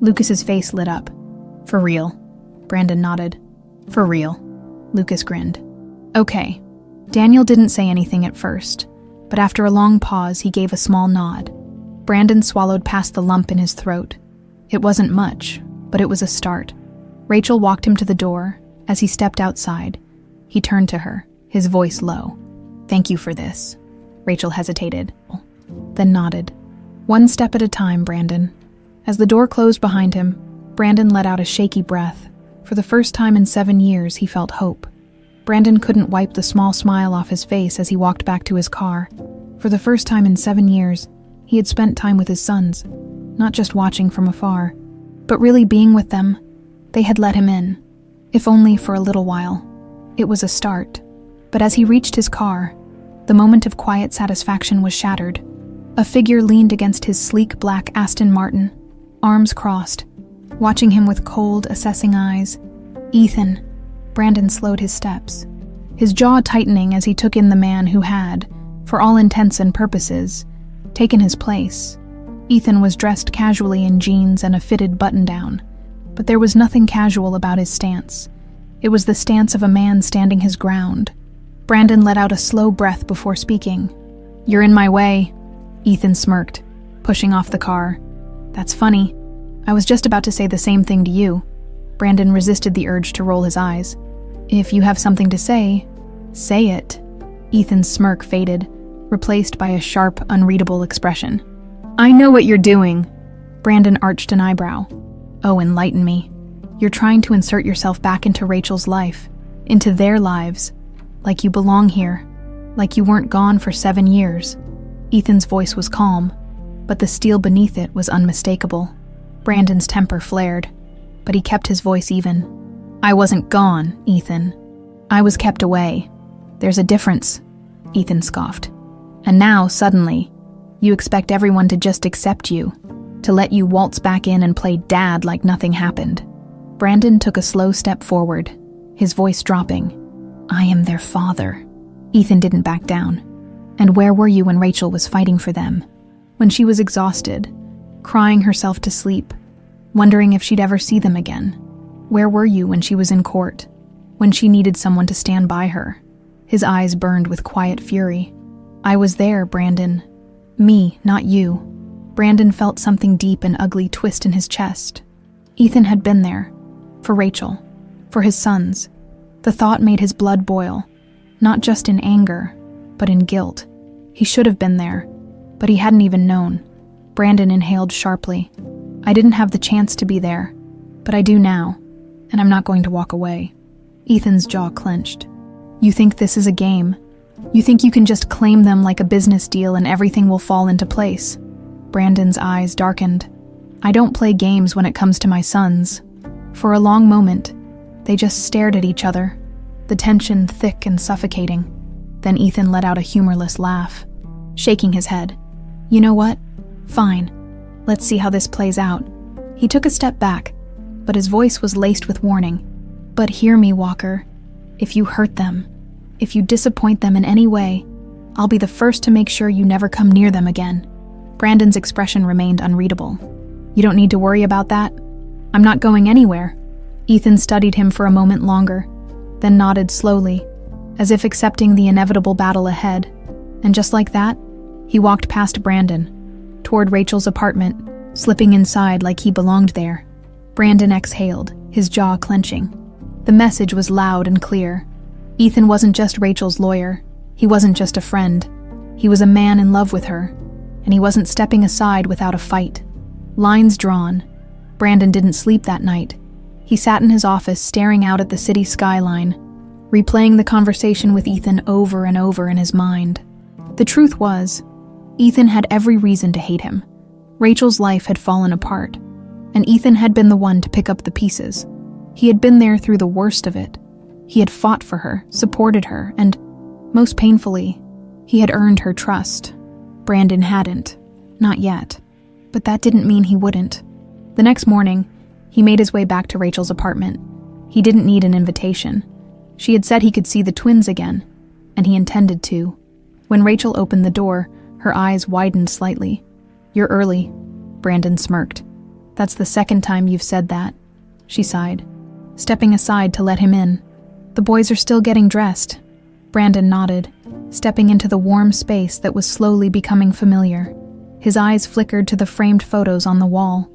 Lucas's face lit up. For real. Brandon nodded. For real. Lucas grinned. Okay. Daniel didn't say anything at first, but after a long pause, he gave a small nod. Brandon swallowed past the lump in his throat. It wasn't much, but it was a start. Rachel walked him to the door. As he stepped outside, he turned to her, his voice low. Thank you for this. Rachel hesitated, then nodded. One step at a time, Brandon. As the door closed behind him, Brandon let out a shaky breath. For the first time in 7 years, he felt hope. Brandon couldn't wipe the small smile off his face as he walked back to his car. For the first time in 7 years, he had spent time with his sons, not just watching from afar, but really being with them. They had let him in, if only for a little while. It was a start. But as he reached his car, the moment of quiet satisfaction was shattered. A figure leaned against his sleek black Aston Martin, arms crossed, watching him with cold, assessing eyes. Ethan. Brandon slowed his steps, his jaw tightening as he took in the man who had, for all intents and purposes, taken his place. Ethan was dressed casually in jeans and a fitted button-down, but there was nothing casual about his stance. It was the stance of a man standing his ground. Brandon let out a slow breath before speaking. You're in my way, Ethan smirked, pushing off the car. That's funny. I was just about to say the same thing to you. Brandon resisted the urge to roll his eyes. If you have something to say it. Ethan's smirk faded, replaced by a sharp, unreadable expression. I know what you're doing. Brandon arched an eyebrow. Oh, enlighten me. You're trying to insert yourself back into Rachel's life, into their lives, like you belong here, like you weren't gone for 7 years. Ethan's voice was calm, but the steel beneath it was unmistakable. Brandon's temper flared, but he kept his voice even. I wasn't gone, Ethan. I was kept away. There's a difference, Ethan scoffed. And now, suddenly, you expect everyone to just accept you, to let you waltz back in and play dad like nothing happened. Brandon took a slow step forward, his voice dropping. I am their father. Ethan didn't back down. And where were you when Rachel was fighting for them? When she was exhausted, crying herself to sleep, wondering if she'd ever see them again? Where were you when she was in court, when she needed someone to stand by her? His eyes burned with quiet fury. I was there, Brandon. Me, not you. Brandon felt something deep and ugly twist in his chest. Ethan had been there. For Rachel. For his sons. The thought made his blood boil. Not just in anger, but in guilt. He should have been there, but he hadn't even known. Brandon inhaled sharply. I didn't have the chance to be there, but I do now, and I'm not going to walk away. Ethan's jaw clenched. You think this is a game? You think you can just claim them like a business deal and everything will fall into place? Brandon's eyes darkened. I don't play games when it comes to my sons. For a long moment, they just stared at each other, the tension thick and suffocating. Then Ethan let out a humorless laugh, shaking his head. You know what? Fine. Let's see how this plays out. He took a step back, but his voice was laced with warning. But hear me, Walker. If you hurt them, if you disappoint them in any way, I'll be the first to make sure you never come near them again. Brandon's expression remained unreadable. You don't need to worry about that. I'm not going anywhere. Ethan studied him for a moment longer, then nodded slowly, as if accepting the inevitable battle ahead. And just like that, he walked past Brandon, toward Rachel's apartment, slipping inside like he belonged there. Brandon exhaled, his jaw clenching. The message was loud and clear. Ethan wasn't just Rachel's lawyer. He wasn't just a friend. He was a man in love with her, and he wasn't stepping aside without a fight. Lines drawn. Brandon didn't sleep that night. He sat in his office staring out at the city skyline, replaying the conversation with Ethan over and over in his mind. The truth was, Ethan had every reason to hate him. Rachel's life had fallen apart, and Ethan had been the one to pick up the pieces. He had been there through the worst of it. He had fought for her, supported her, and, most painfully, he had earned her trust. Brandon hadn't. Not yet. But that didn't mean he wouldn't. The next morning, he made his way back to Rachel's apartment. He didn't need an invitation. She had said he could see the twins again, and he intended to. When Rachel opened the door, her eyes widened slightly. "You're early," Brandon smirked. "That's the second time you've said that," she sighed, stepping aside to let him in. "The boys are still getting dressed." Brandon nodded, stepping into the warm space that was slowly becoming familiar. His eyes flickered to the framed photos on the wall,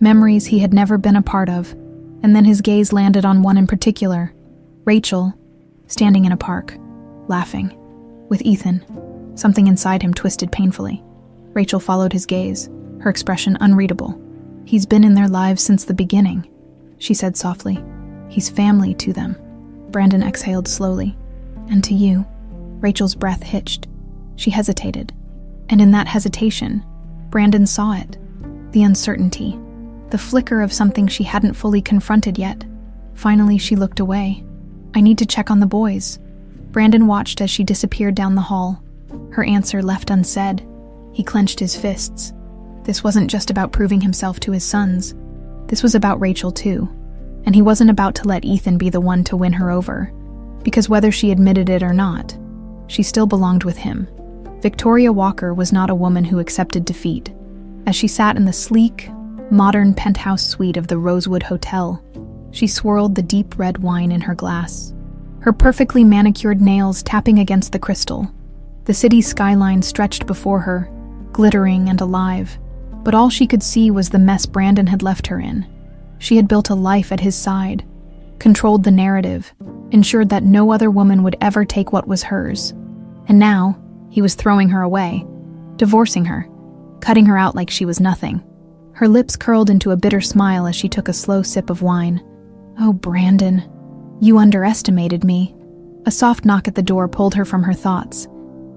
memories he had never been a part of, and then his gaze landed on one in particular, Rachel, standing in a park, laughing, with Ethan. Something inside him twisted painfully. Rachel followed his gaze, her expression unreadable. "He's been in their lives since the beginning," she said softly. "He's family to them." Brandon exhaled slowly. "And to you?" Rachel's breath hitched. She hesitated. And in that hesitation, Brandon saw it. The uncertainty. The flicker of something she hadn't fully confronted yet. Finally, she looked away. "I need to check on the boys." Brandon watched as she disappeared down the hall. Her answer left unsaid. He clenched his fists. This wasn't just about proving himself to his sons. This was about Rachel too. And he wasn't about to let Ethan be the one to win her over. Because whether she admitted it or not, she still belonged with him. Victoria Walker was not a woman who accepted defeat. As she sat in the sleek, modern penthouse suite of the Rosewood Hotel, she swirled the deep red wine in her glass, her perfectly manicured nails tapping against the crystal. The city skyline stretched before her, glittering and alive, but all she could see was the mess Brandon had left her in. She had built a life at his side, controlled the narrative, ensured that no other woman would ever take what was hers. And now, he was throwing her away, divorcing her, cutting her out like she was nothing. Her lips curled into a bitter smile as she took a slow sip of wine. "Oh, Brandon, you underestimated me." A soft knock at the door pulled her from her thoughts.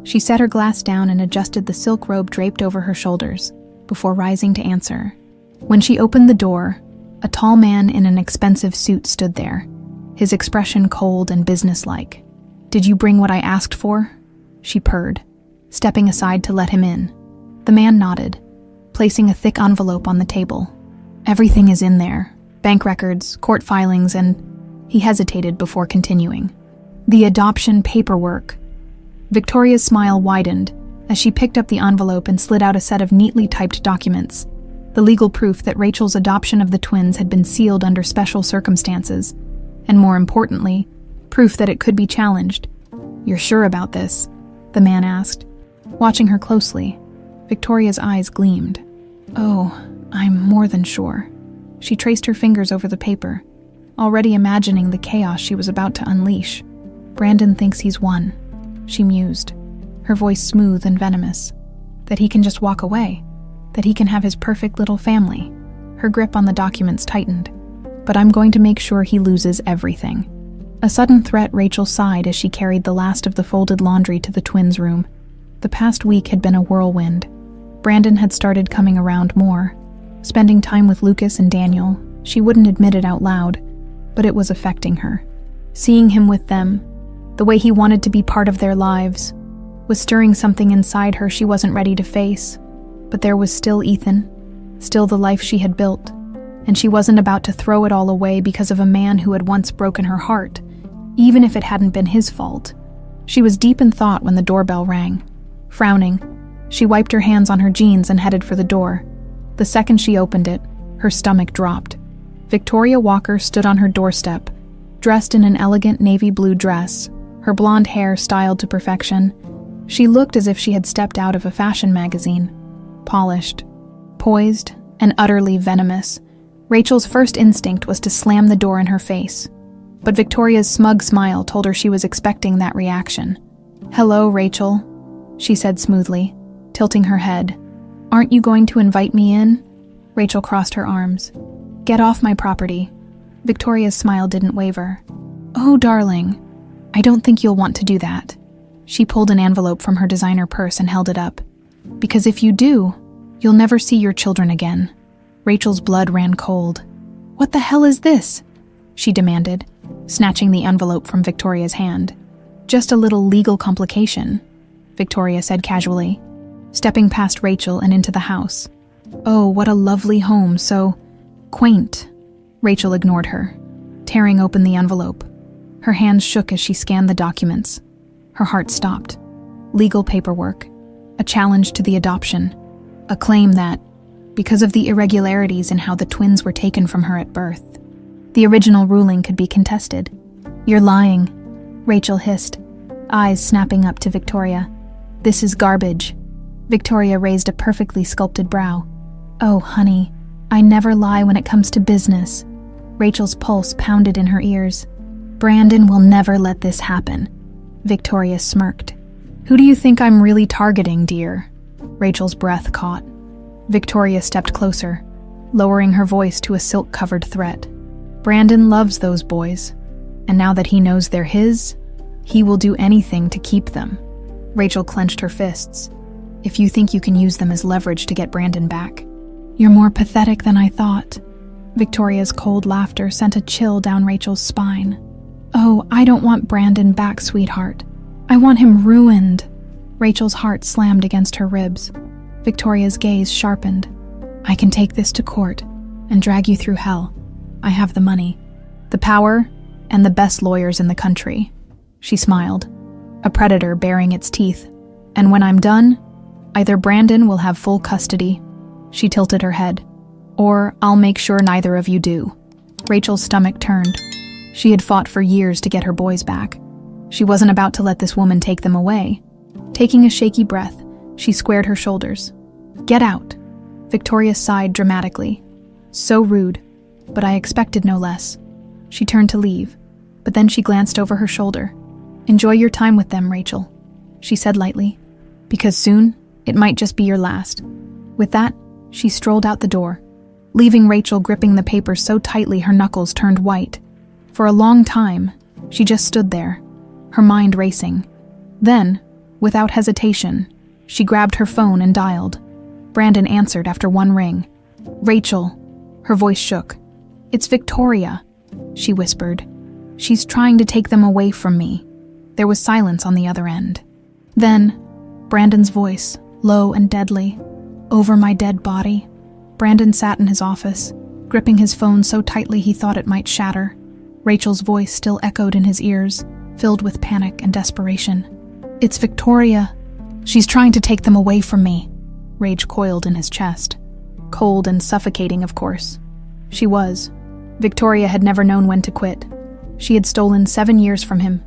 She set her glass down and adjusted the silk robe draped over her shoulders, before rising to answer. When she opened the door, a tall man in an expensive suit stood there, his expression cold and businesslike. "Did you bring what I asked for?" she purred, stepping aside to let him in. The man nodded, placing a thick envelope on the table. "Everything is in there, bank records, court filings, and..." He hesitated before continuing. "The adoption paperwork." Victoria's smile widened as she picked up the envelope and slid out a set of neatly typed documents, the legal proof that Rachel's adoption of the twins had been sealed under special circumstances, and more importantly, proof that it could be challenged. "You're sure about this?" the man asked. Watching her closely, Victoria's eyes gleamed. "Oh, I'm more than sure." She traced her fingers over the paper, already imagining the chaos she was about to unleash. "Brandon thinks he's won," she mused, her voice smooth and venomous. "That he can just walk away, that he can have his perfect little family." Her grip on the documents tightened. "But I'm going to make sure he loses everything." A sudden threat Rachel sighed as she carried the last of the folded laundry to the twins' room. The past week had been a whirlwind. Brandon had started coming around more, spending time with Lucas and Daniel. She wouldn't admit it out loud, but it was affecting her. Seeing him with them, the way he wanted to be part of their lives, was stirring something inside her she wasn't ready to face. But there was still Ethan, still the life she had built, and she wasn't about to throw it all away because of a man who had once broken her heart, even if it hadn't been his fault. She was deep in thought when the doorbell rang. Frowning, she wiped her hands on her jeans and headed for the door. The second she opened it, her stomach dropped. Victoria Walker stood on her doorstep, dressed in an elegant navy blue dress, her blonde hair styled to perfection. She looked as if she had stepped out of a fashion magazine. Polished, poised, and utterly venomous, Rachel's first instinct was to slam the door in her face. But Victoria's smug smile told her she was expecting that reaction. "Hello, Rachel," she said smoothly, tilting her head. "Aren't you going to invite me in?" Rachel crossed her arms. "Get off my property." Victoria's smile didn't waver. "Oh, darling, I don't think you'll want to do that." She pulled an envelope from her designer purse and held it up. "Because if you do, you'll never see your children again." Rachel's blood ran cold. "What the hell is this?" she demanded, snatching the envelope from Victoria's hand. "Just a little legal complication," Victoria said casually, stepping past Rachel and into the house. "Oh, what a lovely home, so quaint." Rachel ignored her, tearing open the envelope. Her hands shook as she scanned the documents. Her heart stopped. Legal paperwork, a challenge to the adoption, a claim that, because of the irregularities in how the twins were taken from her at birth, the original ruling could be contested. "You're lying," Rachel hissed, eyes snapping up to Victoria. "This is garbage." Victoria raised a perfectly sculpted brow. "Oh, honey, I never lie when it comes to business." Rachel's pulse pounded in her ears. "Brandon will never let this happen." Victoria smirked. "Who do you think I'm really targeting, dear?" Rachel's breath caught. Victoria stepped closer, lowering her voice to a silk-covered threat. "Brandon loves those boys, and now that he knows they're his, he will do anything to keep them." Rachel clenched her fists. "If you think you can use them as leverage to get Brandon back, you're more pathetic than I thought." Victoria's cold laughter sent a chill down Rachel's spine. "Oh, I don't want Brandon back, sweetheart. I want him ruined." Rachel's heart slammed against her ribs. Victoria's gaze sharpened. "I can take this to court and drag you through hell. I have the money, the power, and the best lawyers in the country." She smiled, a predator baring its teeth. "And when I'm done, either Brandon will have full custody," she tilted her head, "or I'll make sure neither of you do." Rachel's stomach turned. She had fought for years to get her boys back. She wasn't about to let this woman take them away. Taking a shaky breath, she squared her shoulders. "Get out." Victoria sighed dramatically. "So rude, but I expected no less." She turned to leave, but then she glanced over her shoulder. "Enjoy your time with them, Rachel," she said lightly, "because soon it might just be your last." With that, she strolled out the door, leaving Rachel gripping the paper so tightly her knuckles turned white. For a long time, she just stood there, her mind racing. Then, without hesitation, she grabbed her phone and dialed. Brandon answered after one ring. "Rachel," her voice shook. "It's Victoria," she whispered. "She's trying to take them away from me." There was silence on the other end. Then, Brandon's voice, low and deadly. "Over my dead body." Brandon sat in his office, gripping his phone so tightly he thought it might shatter. Rachel's voice still echoed in his ears, filled with panic and desperation. "It's Victoria. She's trying to take them away from me." Rage coiled in his chest. Cold and suffocating, of course. She was. Victoria had never known when to quit. She had stolen 7 years from him,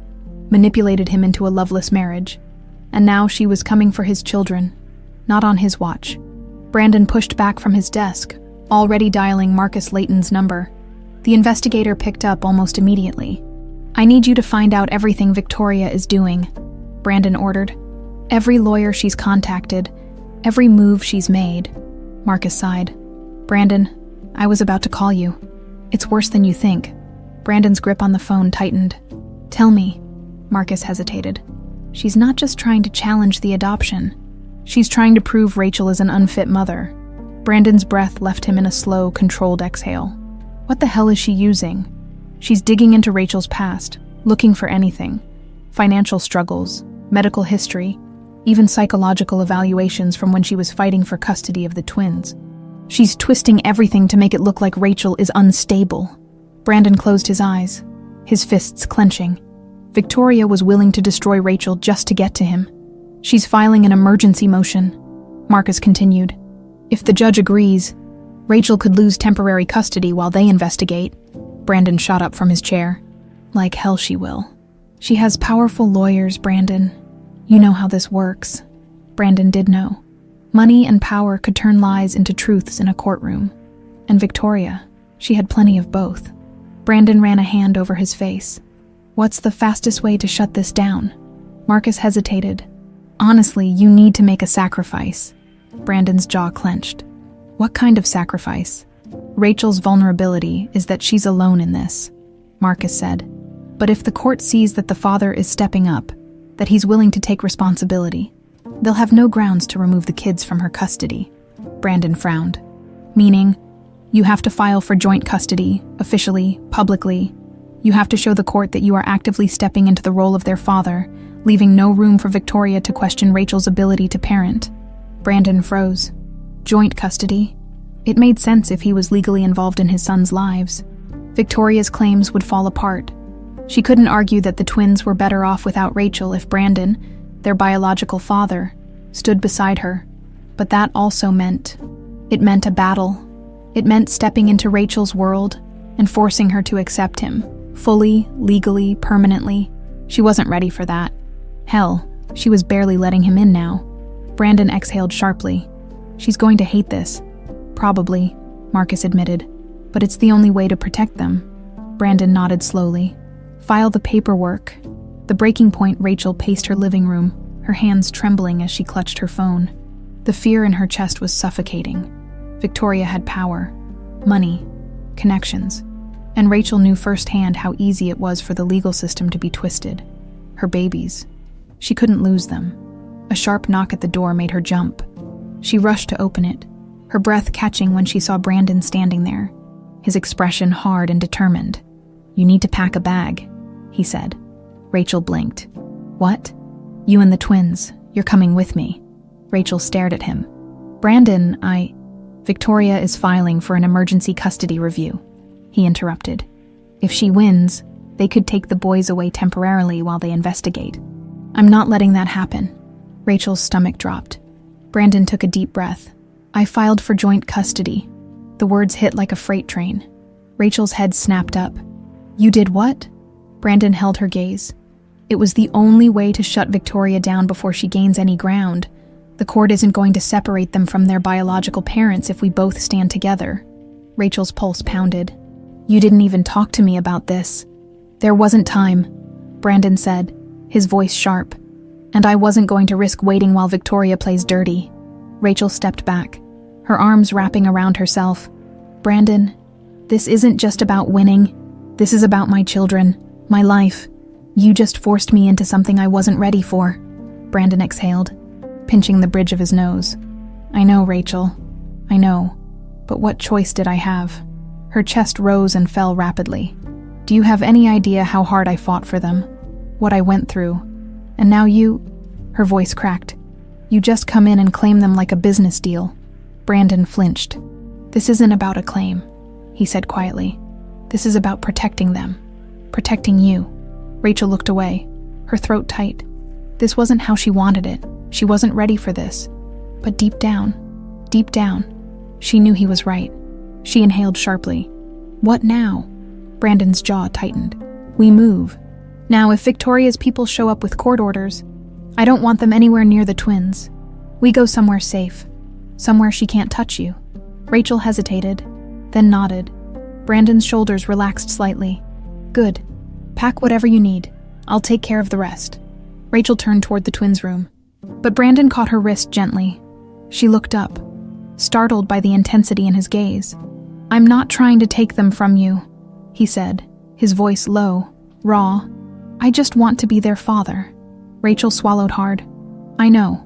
manipulated him into a loveless marriage, and now she was coming for his children, not on his watch. Brandon pushed back from his desk, already dialing Marcus Layton's number. The investigator picked up almost immediately. "I need you to find out everything Victoria is doing," Brandon ordered. "Every lawyer she's contacted, every move she's made." Marcus sighed. "Brandon, I was about to call you. It's worse than you think." Brandon's grip on the phone tightened. "Tell me," Marcus hesitated. "She's not just trying to challenge the adoption. She's trying to prove Rachel is an unfit mother." Brandon's breath left him in a slow, controlled exhale. What the hell is she using? She's digging into Rachel's past, looking for anything. Financial struggles, medical history, even psychological evaluations from when she was fighting for custody of the twins. She's twisting everything to make it look like Rachel is unstable. Brandon closed his eyes, his fists clenching. Victoria was willing to destroy Rachel just to get to him. "She's filing an emergency motion," Marcus continued. "If the judge agrees, Rachel could lose temporary custody while they investigate. Brandon shot up from his chair. Like hell she will. She has powerful lawyers, Brandon. You know how this works. Brandon did know. Money and power could turn lies into truths in a courtroom. And Victoria, she had plenty of both. Brandon ran a hand over his face. What's the fastest way to shut this down? Marcus hesitated. Honestly, you need to make a sacrifice. Brandon's jaw clenched. What kind of sacrifice? Rachel's vulnerability is that she's alone in this, Marcus said. But if the court sees that the father is stepping up, that he's willing to take responsibility, they'll have no grounds to remove the kids from her custody. Brandon frowned. Meaning, you have to file for joint custody, officially, publicly. You have to show the court that you are actively stepping into the role of their father, leaving no room for Victoria to question Rachel's ability to parent. Brandon froze. Joint custody? It made sense if he was legally involved in his son's lives. Victoria's claims would fall apart. She couldn't argue that the twins were better off without Rachel if Brandon, their biological father, stood beside her. But that also meant a battle. It meant stepping into Rachel's world and forcing her to accept him, fully, legally, permanently. She wasn't ready for that. Hell, she was barely letting him in now. Brandon exhaled sharply. She's going to hate this. Probably, Marcus admitted. But it's the only way to protect them. Brandon nodded slowly. File the paperwork. The breaking point, Rachel paced her living room, her hands trembling as she clutched her phone. The fear in her chest was suffocating. Victoria had power, money, connections, and Rachel knew firsthand how easy it was for the legal system to be twisted. Her babies. She couldn't lose them. A sharp knock at the door made her jump. She rushed to open it, her breath catching when she saw Brandon standing there, his expression hard and determined. "You need to pack a bag," he said. Rachel blinked. "What?" "You and the twins. You're coming with me." Rachel stared at him. "Brandon, Victoria is filing for an emergency custody review," he interrupted. "If she wins, they could take the boys away temporarily while they investigate. I'm not letting that happen." Rachel's stomach dropped. Brandon took a deep breath. "I filed for joint custody." The words hit like a freight train. Rachel's head snapped up. "You did what?" Brandon held her gaze. "It was the only way to shut Victoria down before she gains any ground. The court isn't going to separate them from their biological parents if we both stand together." Rachel's pulse pounded. "You didn't even talk to me about this." "There wasn't time," Brandon said, his voice sharp. "And I wasn't going to risk waiting while Victoria plays dirty." Rachel stepped back, her arms wrapping around herself. "Brandon, this isn't just about winning. This is about my children, my life. You just forced me into something I wasn't ready for." Brandon exhaled, pinching the bridge of his nose. "I know, Rachel. I know. But what choice did I have?" Her chest rose and fell rapidly. "Do you have any idea how hard I fought for them? What I went through? And now you—" Her voice cracked. "You just come in and claim them like a business deal." Brandon flinched. "This isn't about a claim," he said quietly. "This is about protecting them. Protecting you." Rachel looked away, her throat tight. This wasn't how she wanted it. She wasn't ready for this. But deep down, she knew he was right. She inhaled sharply. "What now?" Brandon's jaw tightened. "We move. Now, if Victoria's people show up with court orders, I don't want them anywhere near the twins. We go somewhere safe. Somewhere she can't touch you." Rachel hesitated, then nodded. Brandon's shoulders relaxed slightly. "Good. Pack whatever you need. I'll take care of the rest." Rachel turned toward the twins' room. But Brandon caught her wrist gently. She looked up, startled by the intensity in his gaze. "I'm not trying to take them from you," he said, his voice low, raw. "I just want to be their father." Rachel swallowed hard. "I know."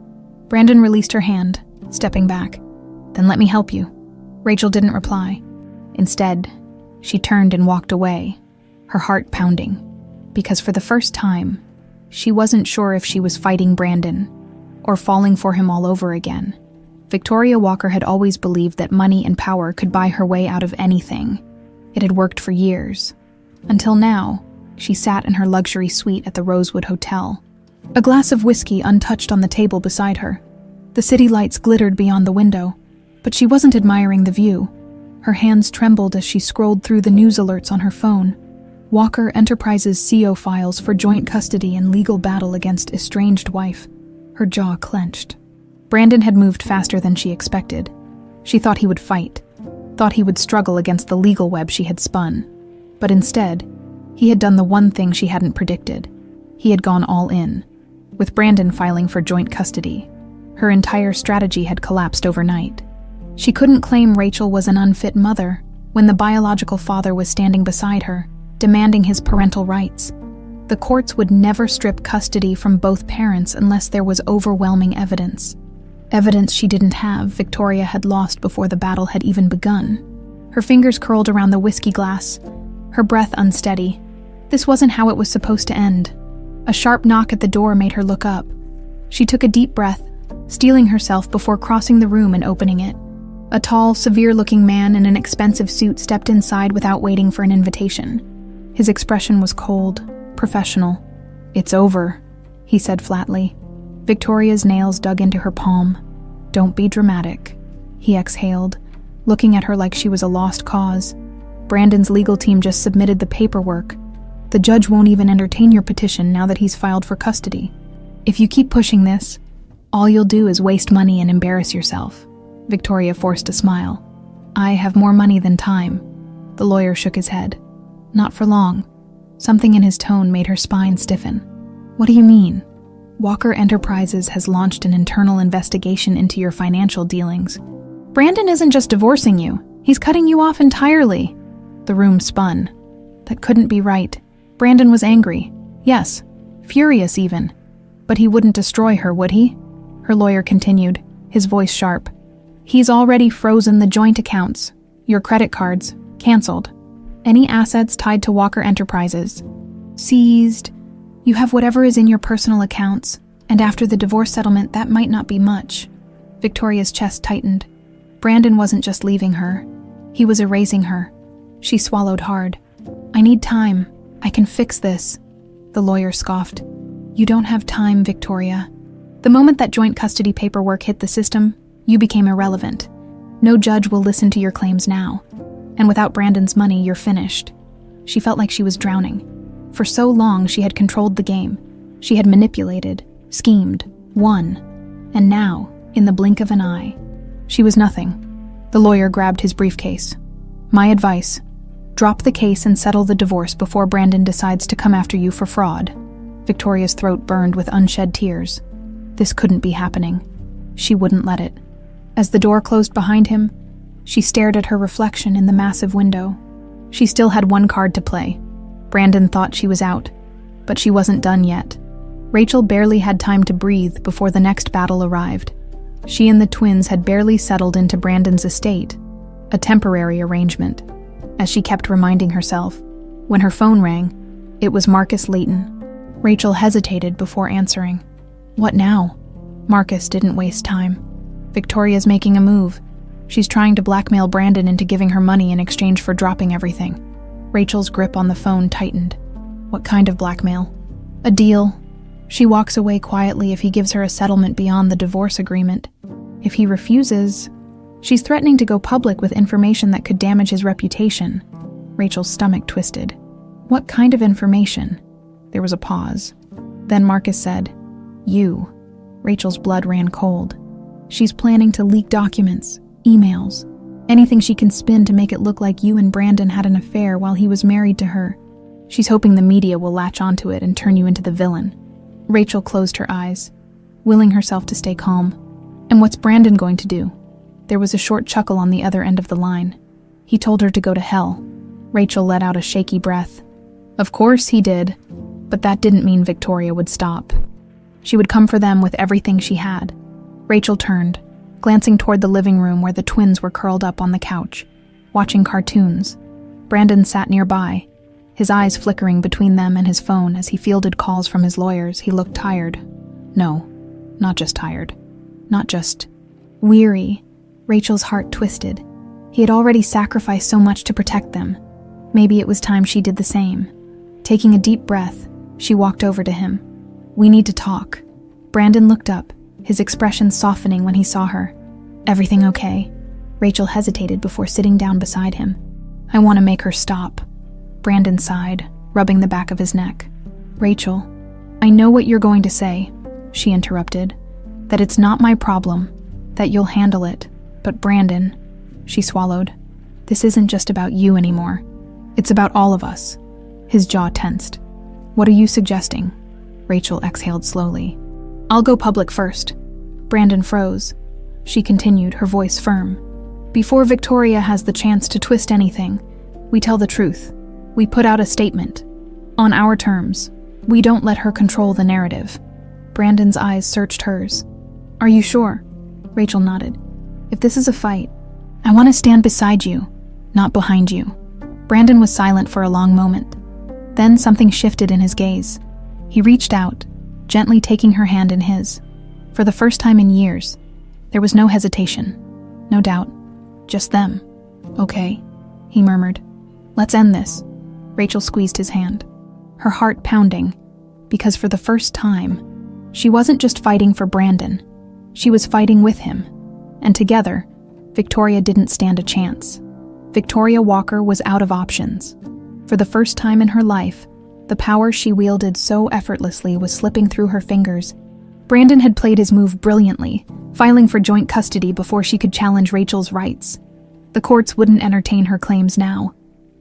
Brandon released her hand, stepping back. "Then let me help you." Rachel didn't reply. Instead, she turned and walked away, her heart pounding, because for the first time, she wasn't sure if she was fighting Brandon or falling for him all over again. Victoria Walker had always believed that money and power could buy her way out of anything. It had worked for years. Until now, she sat in her luxury suite at the Rosewood Hotel, a glass of whiskey untouched on the table beside her. The city lights glittered beyond the window, but she wasn't admiring the view. Her hands trembled as she scrolled through the news alerts on her phone. Walker Enterprises CO files for joint custody and legal battle against estranged wife. Her jaw clenched. Brandon had moved faster than she expected. She thought he would fight, thought he would struggle against the legal web she had spun. But instead, he had done the one thing she hadn't predicted. He had gone all in. With Brandon filing for joint custody, her entire strategy had collapsed overnight. She couldn't claim Rachel was an unfit mother when the biological father was standing beside her, demanding his parental rights. The courts would never strip custody from both parents unless there was overwhelming evidence. Evidence she didn't have, Victoria had lost before the battle had even begun. Her fingers curled around the whiskey glass, her breath unsteady. This wasn't how it was supposed to end. A sharp knock at the door made her look up. She took a deep breath, steeling herself before crossing the room and opening it. A tall, severe-looking man in an expensive suit stepped inside without waiting for an invitation. His expression was cold, professional. "It's over," he said flatly. Victoria's nails dug into her palm. "Don't be dramatic," he exhaled, looking at her like she was a lost cause. "Brandon's legal team just submitted the paperwork. The judge won't even entertain your petition now that he's filed for custody. If you keep pushing this, all you'll do is waste money and embarrass yourself." Victoria forced a smile. "I have more money than time." The lawyer shook his head. "Not for long." Something in his tone made her spine stiffen. "What do you mean?" "Walker Enterprises has launched an internal investigation into your financial dealings. Brandon isn't just divorcing you, he's cutting you off entirely." The room spun. That couldn't be right. Brandon was angry. Yes, furious even. But he wouldn't destroy her, would he? Her lawyer continued, his voice sharp. "He's already frozen the joint accounts. Your credit cards. Canceled. Any assets tied to Walker Enterprises. Seized. You have whatever is in your personal accounts, and after the divorce settlement, that might not be much." Victoria's chest tightened. Brandon wasn't just leaving her. He was erasing her. She swallowed hard. "I need time. I can fix this." The lawyer scoffed. "You don't have time, Victoria. The moment that joint custody paperwork hit the system, you became irrelevant. No judge will listen to your claims now. And without Brandon's money, you're finished." She felt like she was drowning. For so long, she had controlled the game. She had manipulated, schemed, won. And now, in the blink of an eye, she was nothing. The lawyer grabbed his briefcase. "My advice, drop the case and settle the divorce before Brandon decides to come after you for fraud." Victoria's throat burned with unshed tears. This couldn't be happening. She wouldn't let it. As the door closed behind him, she stared at her reflection in the massive window. She still had one card to play. Brandon thought she was out, but she wasn't done yet. Rachel barely had time to breathe before the next battle arrived. She and the twins had barely settled into Brandon's estate, a temporary arrangement. As she kept reminding herself, when her phone rang, it was Marcus Layton. Rachel hesitated before answering. What now? Marcus didn't waste time. Victoria's making a move. She's trying to blackmail Brandon into giving her money in exchange for dropping everything. Rachel's grip on the phone tightened. What kind of blackmail? A deal. She walks away quietly if he gives her a settlement beyond the divorce agreement. If he refuses, she's threatening to go public with information that could damage his reputation. Rachel's stomach twisted. What kind of information? There was a pause. Then Marcus said, "You." Rachel's blood ran cold. She's planning to leak documents, emails, anything she can spin to make it look like you and Brandon had an affair while he was married to her. She's hoping the media will latch onto it and turn you into the villain. Rachel closed her eyes, willing herself to stay calm. And what's Brandon going to do? There was a short chuckle on the other end of the line. He told her to go to hell. Rachel let out a shaky breath. Of course he did, but that didn't mean Victoria would stop. She would come for them with everything she had. Rachel turned, glancing toward the living room where the twins were curled up on the couch, watching cartoons. Brandon sat nearby, his eyes flickering between them and his phone as he fielded calls from his lawyers. He looked tired. No, not just tired. Not just weary. Rachel's heart twisted. He had already sacrificed so much to protect them. Maybe it was time she did the same. Taking a deep breath, she walked over to him. "We need to talk." Brandon looked up, his expression softening when he saw her. "Everything okay?" Rachel hesitated before sitting down beside him. I want to make her stop. Brandon sighed, rubbing the back of his neck. Rachel, I know what you're going to say, she interrupted. That it's not my problem, that you'll handle it. But Brandon, she swallowed, this isn't just about you anymore. It's about all of us. His jaw tensed. What are you suggesting? Rachel exhaled slowly. I'll go public first. Brandon froze. She continued, her voice firm. Before Victoria has the chance to twist anything, we tell the truth. We put out a statement. On our terms. We don't let her control the narrative. Brandon's eyes searched hers. Are you sure? Rachel nodded. If this is a fight, I want to stand beside you, not behind you. Brandon was silent for a long moment. Then something shifted in his gaze. He reached out, gently taking her hand in his. For the first time in years, there was no hesitation, no doubt, just them. Okay, he murmured. Let's end this. Rachel squeezed his hand, her heart pounding, because for the first time, she wasn't just fighting for Brandon, she was fighting with him. And together, Victoria didn't stand a chance. Victoria Walker was out of options. For the first time in her life, the power she wielded so effortlessly was slipping through her fingers. Brandon had played his move brilliantly, filing for joint custody before she could challenge Rachel's rights. The courts wouldn't entertain her claims now.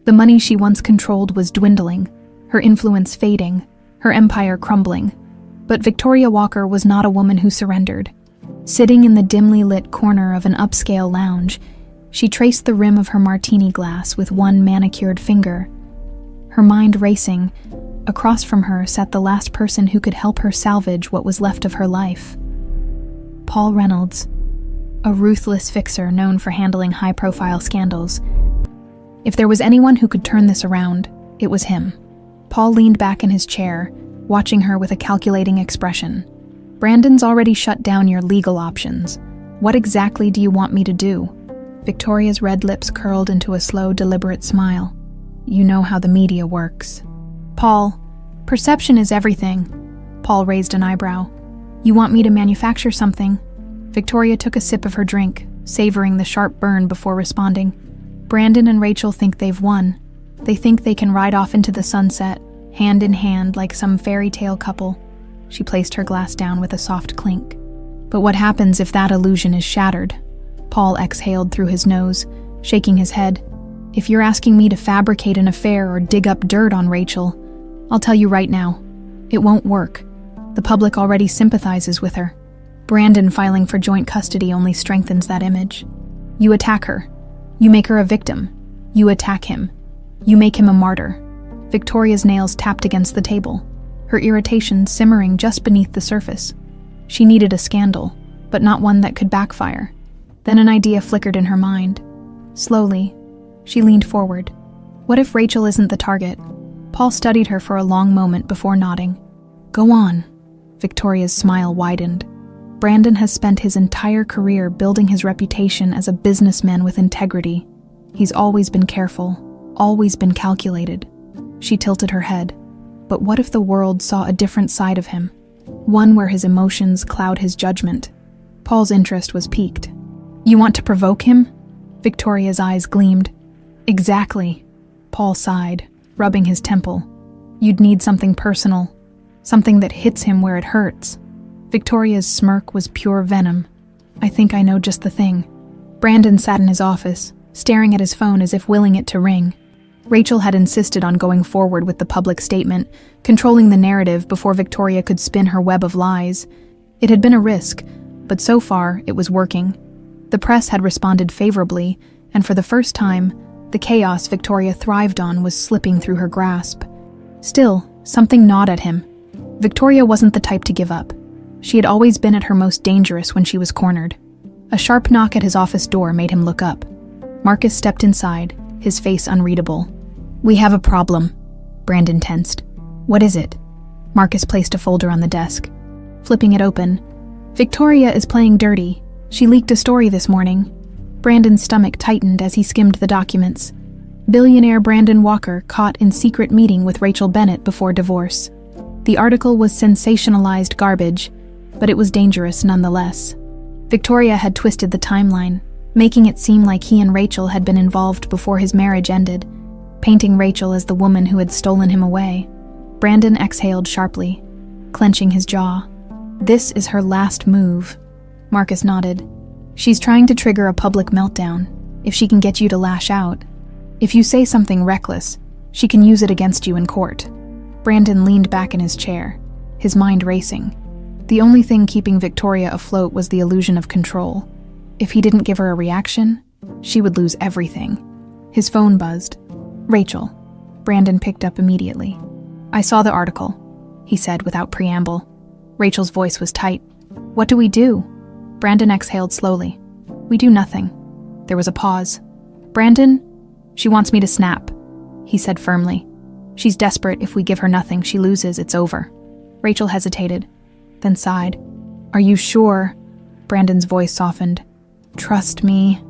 The money she once controlled was dwindling, her influence fading, her empire crumbling. But Victoria Walker was not a woman who surrendered. Sitting in the dimly lit corner of an upscale lounge, she traced the rim of her martini glass with one manicured finger. Her mind racing, across from her sat the last person who could help her salvage what was left of her life. Paul Reynolds, a ruthless fixer known for handling high-profile scandals. If there was anyone who could turn this around, it was him. Paul leaned back in his chair, watching her with a calculating expression. Brandon's already shut down your legal options. What exactly do you want me to do? Victoria's red lips curled into a slow, deliberate smile. You know how the media works. Paul, perception is everything. Paul raised an eyebrow. You want me to manufacture something? Victoria took a sip of her drink, savoring the sharp burn before responding. Brandon and Rachel think they've won. They think they can ride off into the sunset, hand in hand like some fairy tale couple. She placed her glass down with a soft clink. But what happens if that illusion is shattered? Paul exhaled through his nose, shaking his head. If you're asking me to fabricate an affair or dig up dirt on Rachel, I'll tell you right now, it won't work. The public already sympathizes with her. Brandon filing for joint custody only strengthens that image. You attack her. You make her a victim. You attack him. You make him a martyr. Victoria's nails tapped against the table, her irritation simmering just beneath the surface. She needed a scandal, but not one that could backfire. Then an idea flickered in her mind. Slowly, she leaned forward. What if Rachel isn't the target? Paul studied her for a long moment before nodding. Go on. Victoria's smile widened. Brandon has spent his entire career building his reputation as a businessman with integrity. He's always been careful, always been calculated. She tilted her head. But what if the world saw a different side of him? One where his emotions cloud his judgment. Paul's interest was piqued. You want to provoke him? Victoria's eyes gleamed. Exactly. Paul sighed, rubbing his temple. You'd need something personal, something that hits him where it hurts. Victoria's smirk was pure venom. I think I know just the thing. Brandon sat in his office, staring at his phone as if willing it to ring. Rachel had insisted on going forward with the public statement, controlling the narrative before Victoria could spin her web of lies. It had been a risk, but so far it was working. The press had responded favorably, and for the first time, the chaos Victoria thrived on was slipping through her grasp. Still, something gnawed at him. Victoria wasn't the type to give up. She had always been at her most dangerous when she was cornered. A sharp knock at his office door made him look up. Marcus stepped inside, his face unreadable. We have a problem. Brandon tensed. What is it? Marcus placed a folder on the desk. Flipping it open. Victoria is playing dirty. She leaked a story this morning. Brandon's stomach tightened as he skimmed the documents. Billionaire Brandon Walker caught in secret meeting with Rachel Bennett before divorce. The article was sensationalized garbage, but it was dangerous nonetheless. Victoria had twisted the timeline. making it seem like he and Rachel had been involved before his marriage ended, painting Rachel as the woman who had stolen him away. Brandon exhaled sharply, clenching his jaw. This is her last move. Marcus nodded. She's trying to trigger a public meltdown, if she can get you to lash out. If you say something reckless, she can use it against you in court. Brandon leaned back in his chair, his mind racing. The only thing keeping Victoria afloat was the illusion of control. If he didn't give her a reaction, she would lose everything. His phone buzzed. Rachel. Brandon picked up immediately. I saw the article, he said without preamble. Rachel's voice was tight. What do we do? Brandon exhaled slowly. We do nothing. There was a pause. Brandon? She wants me to snap, he said firmly. She's desperate. If we give her nothing, she loses. It's over. Rachel hesitated, then sighed. Are you sure? Brandon's voice softened. Trust me.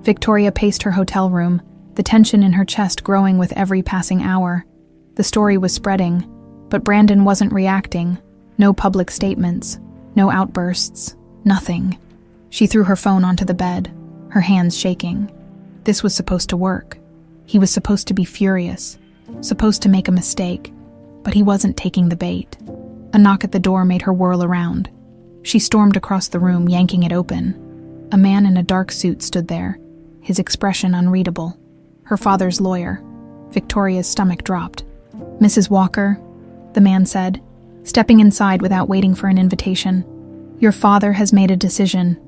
Victoria paced her hotel room, the tension in her chest growing with every passing hour. The story was spreading, but Brandon wasn't reacting. No public statements, no outbursts, nothing. She threw her phone onto the bed, her hands shaking. This was supposed to work. He was supposed to be furious, supposed to make a mistake, but he wasn't taking the bait. A knock at the door made her whirl around. She stormed across the room, yanking it open. A man in a dark suit stood there, his expression unreadable. Her father's lawyer. Victoria's stomach dropped. Mrs. Walker, the man said, stepping inside without waiting for an invitation. Your father has made a decision.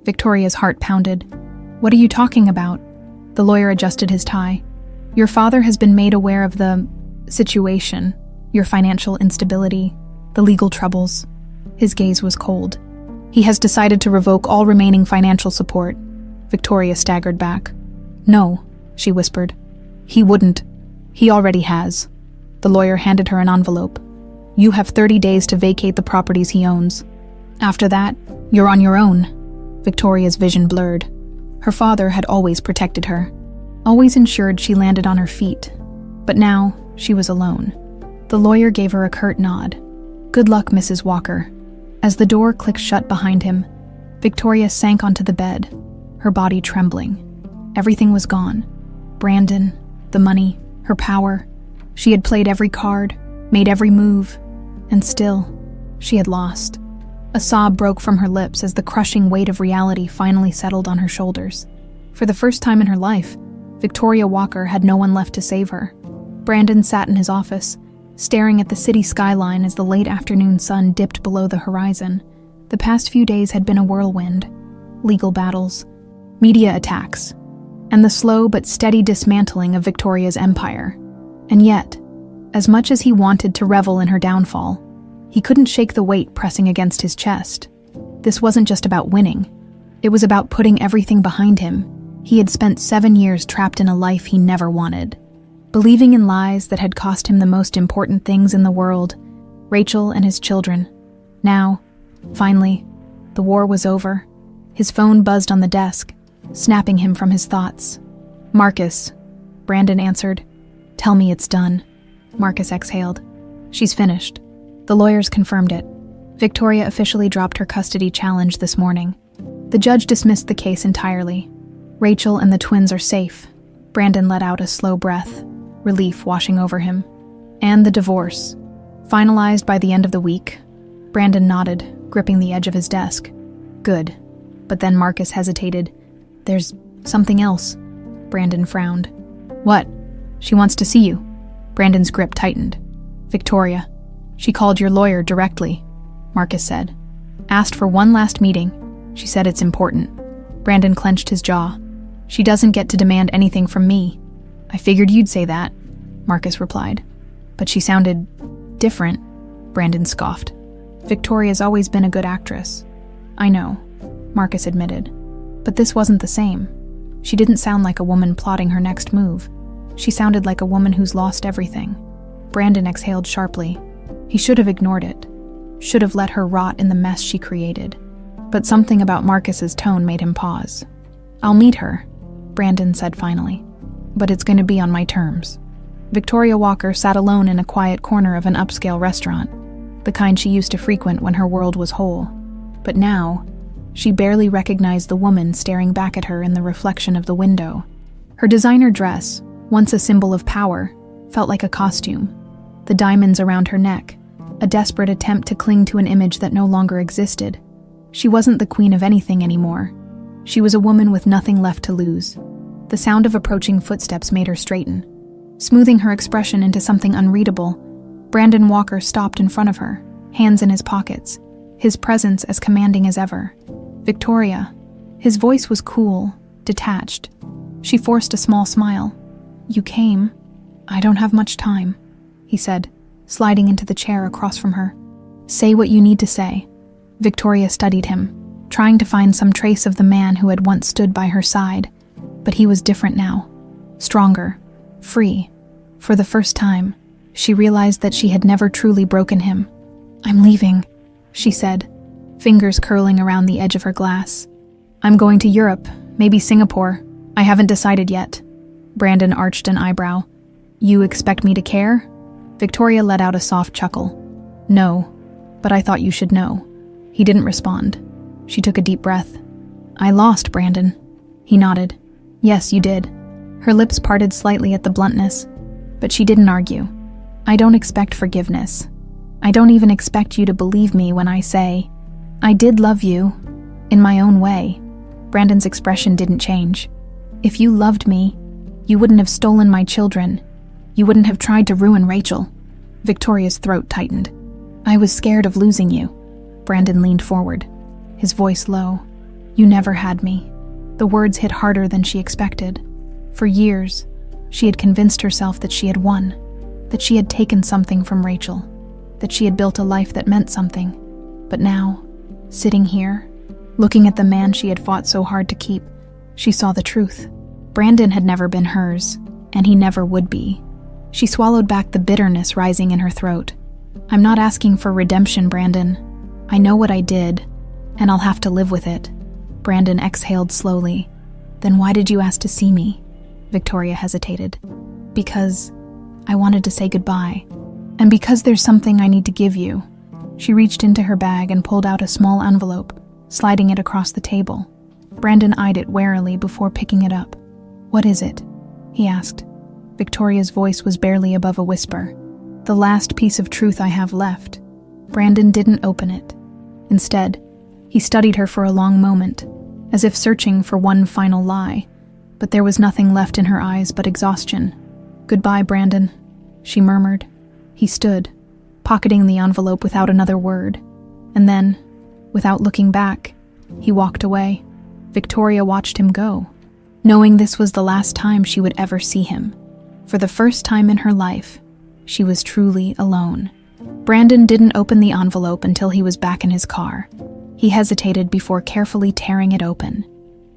Victoria's heart pounded. What are you talking about? The lawyer adjusted his tie. Your father has been made aware of the situation, your financial instability, the legal troubles. His gaze was cold. He has decided to revoke all remaining financial support. Victoria staggered back. No, she whispered. He wouldn't. He already has. The lawyer handed her an envelope. You have 30 days to vacate the properties he owns. After that, you're on your own. Victoria's vision blurred. Her father had always protected her, always ensured she landed on her feet. But now, she was alone. The lawyer gave her a curt nod. Good luck, Mrs. Walker. As the door clicked shut behind him, Victoria sank onto the bed, her body trembling. Everything was gone. Brandon, the money, her power. She had played every card, made every move, and still, she had lost. A sob broke from her lips as the crushing weight of reality finally settled on her shoulders. For the first time in her life, Victoria Walker had no one left to save her. Brandon sat in his office, staring at the city skyline as the late afternoon sun dipped below the horizon. The past few days had been a whirlwind. Legal battles, media attacks, and the slow but steady dismantling of Victoria's empire. And yet, as much as he wanted to revel in her downfall, he couldn't shake the weight pressing against his chest. This wasn't just about winning. It was about putting everything behind him. He had spent 7 years trapped in a life he never wanted, believing in lies that had cost him the most important things in the world, Rachel and his children. Now, finally, the war was over. His phone buzzed on the desk, snapping him from his thoughts. Marcus, Brandon answered. Tell me it's done. Marcus exhaled. She's finished. The lawyers confirmed it. Victoria officially dropped her custody challenge this morning. The judge dismissed the case entirely. Rachel and the twins are safe. Brandon let out a slow breath, relief washing over him. And the divorce. Finalized by the end of the week. Brandon nodded, gripping the edge of his desk. Good. But then Marcus hesitated. There's something else. Brandon frowned. What? She wants to see you. Brandon's grip tightened. Victoria. She called your lawyer directly, Marcus said. Asked for one last meeting. She said it's important. Brandon clenched his jaw. She doesn't get to demand anything from me. I figured you'd say that, Marcus replied. But she sounded different, Brandon scoffed. Victoria's always been a good actress. I know, Marcus admitted. But this wasn't the same. She didn't sound like a woman plotting her next move. She sounded like a woman who's lost everything. Brandon exhaled sharply. He should have ignored it. Should have let her rot in the mess she created. But something about Marcus's tone made him pause. I'll meet her, Brandon said finally. But it's going to be on my terms. Victoria Walker sat alone in a quiet corner of an upscale restaurant, the kind she used to frequent when her world was whole. But now, She barely recognized the woman staring back at her in the reflection of the window. Her designer dress, once a symbol of power, felt like a costume. The diamonds around her neck, a desperate attempt to cling to an image that no longer existed. She wasn't the queen of anything anymore. She was a woman with nothing left to lose. The sound of approaching footsteps made her straighten. Smoothing her expression into something unreadable, Brandon Walker stopped in front of her, hands in his pockets, his presence as commanding as ever. "Victoria." His voice was cool, detached. She forced a small smile. "You came." "I don't have much time," he said, sliding into the chair across from her. "Say what you need to say." Victoria studied him, trying to find some trace of the man who had once stood by her side, but he was different now. Stronger, free. For the first time, she realized that she had never truly broken him. "I'm leaving," she said, fingers curling around the edge of her glass. "I'm going to Europe, maybe Singapore. I haven't decided yet." Brandon arched an eyebrow. "You expect me to care?" Victoria let out a soft chuckle. "No, but I thought you should know." He didn't respond. She took a deep breath. "I lost, Brandon." He nodded. "Yes, you did." Her lips parted slightly at the bluntness, but she didn't argue. "I don't expect forgiveness. I don't even expect you to believe me when I say, I did love you, in my own way." Brandon's expression didn't change. "If you loved me, you wouldn't have stolen my children. You wouldn't have tried to ruin Rachel." Victoria's throat tightened. "I was scared of losing you." Brandon leaned forward, his voice low. "You never had me." The words hit harder than she expected. For years, she had convinced herself that she had won, that she had taken something from Rachel, that she had built a life that meant something. But now, sitting here, looking at the man she had fought so hard to keep, she saw the truth. Brandon had never been hers, and he never would be. She swallowed back the bitterness rising in her throat. "I'm not asking for redemption, Brandon. I know what I did, and I'll have to live with it." Brandon exhaled slowly. "Then why did you ask to see me?" Victoria hesitated. "Because I wanted to say goodbye, and because there's something I need to give you." She reached into her bag and pulled out a small envelope, sliding it across the table. Brandon eyed it warily before picking it up. "What is it?" he asked. Victoria's voice was barely above a whisper. "The last piece of truth I have left." Brandon didn't open it. Instead, he studied her for a long moment, as if searching for one final lie, but there was nothing left in her eyes but exhaustion. "Goodbye, Brandon," she murmured. He stood, pocketing the envelope without another word, and then, without looking back, he walked away. Victoria watched him go, knowing this was the last time she would ever see him. For the first time in her life, she was truly alone. Brandon didn't open the envelope until he was back in his car. He hesitated before carefully tearing it open.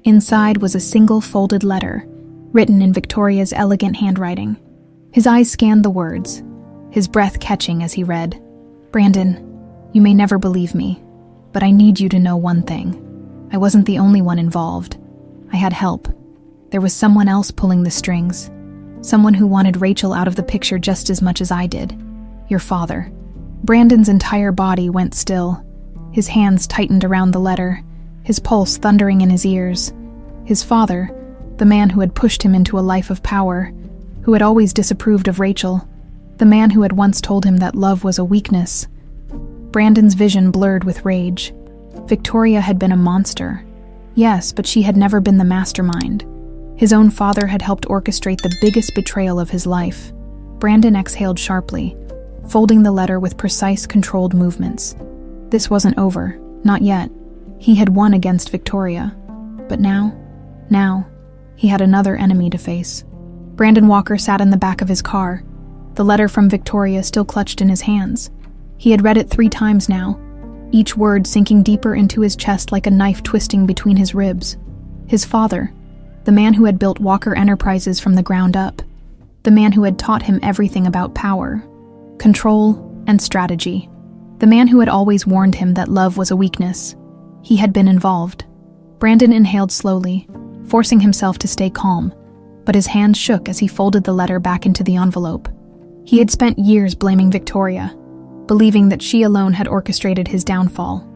Inside was a single folded letter, written in Victoria's elegant handwriting. His eyes scanned the words, his breath catching as he read, "Brandon, you may never believe me, but I need you to know one thing. I wasn't the only one involved. I had help. There was someone else pulling the strings. Someone who wanted Rachel out of the picture just as much as I did. Your father." Brandon's entire body went still. His hands tightened around the letter, his pulse thundering in his ears. His father, the man who had pushed him into a life of power, who had always disapproved of Rachel, the man who had once told him that love was a weakness. Brandon's vision blurred with rage. Victoria had been a monster. Yes, but she had never been the mastermind. His own father had helped orchestrate the biggest betrayal of his life. Brandon exhaled sharply, folding the letter with precise, controlled movements. This wasn't over, not yet. He had won against Victoria. But now, he had another enemy to face. Brandon Walker sat in the back of his car, the letter from Victoria still clutched in his hands. He had read it 3 times now, each word sinking deeper into his chest like a knife twisting between his ribs. His father, the man who had built Walker Enterprises from the ground up, the man who had taught him everything about power, control, and strategy, the man who had always warned him that love was a weakness. He had been involved. Brandon inhaled slowly, forcing himself to stay calm, but his hands shook as he folded the letter back into the envelope. He had spent years blaming Victoria, believing that she alone had orchestrated his downfall.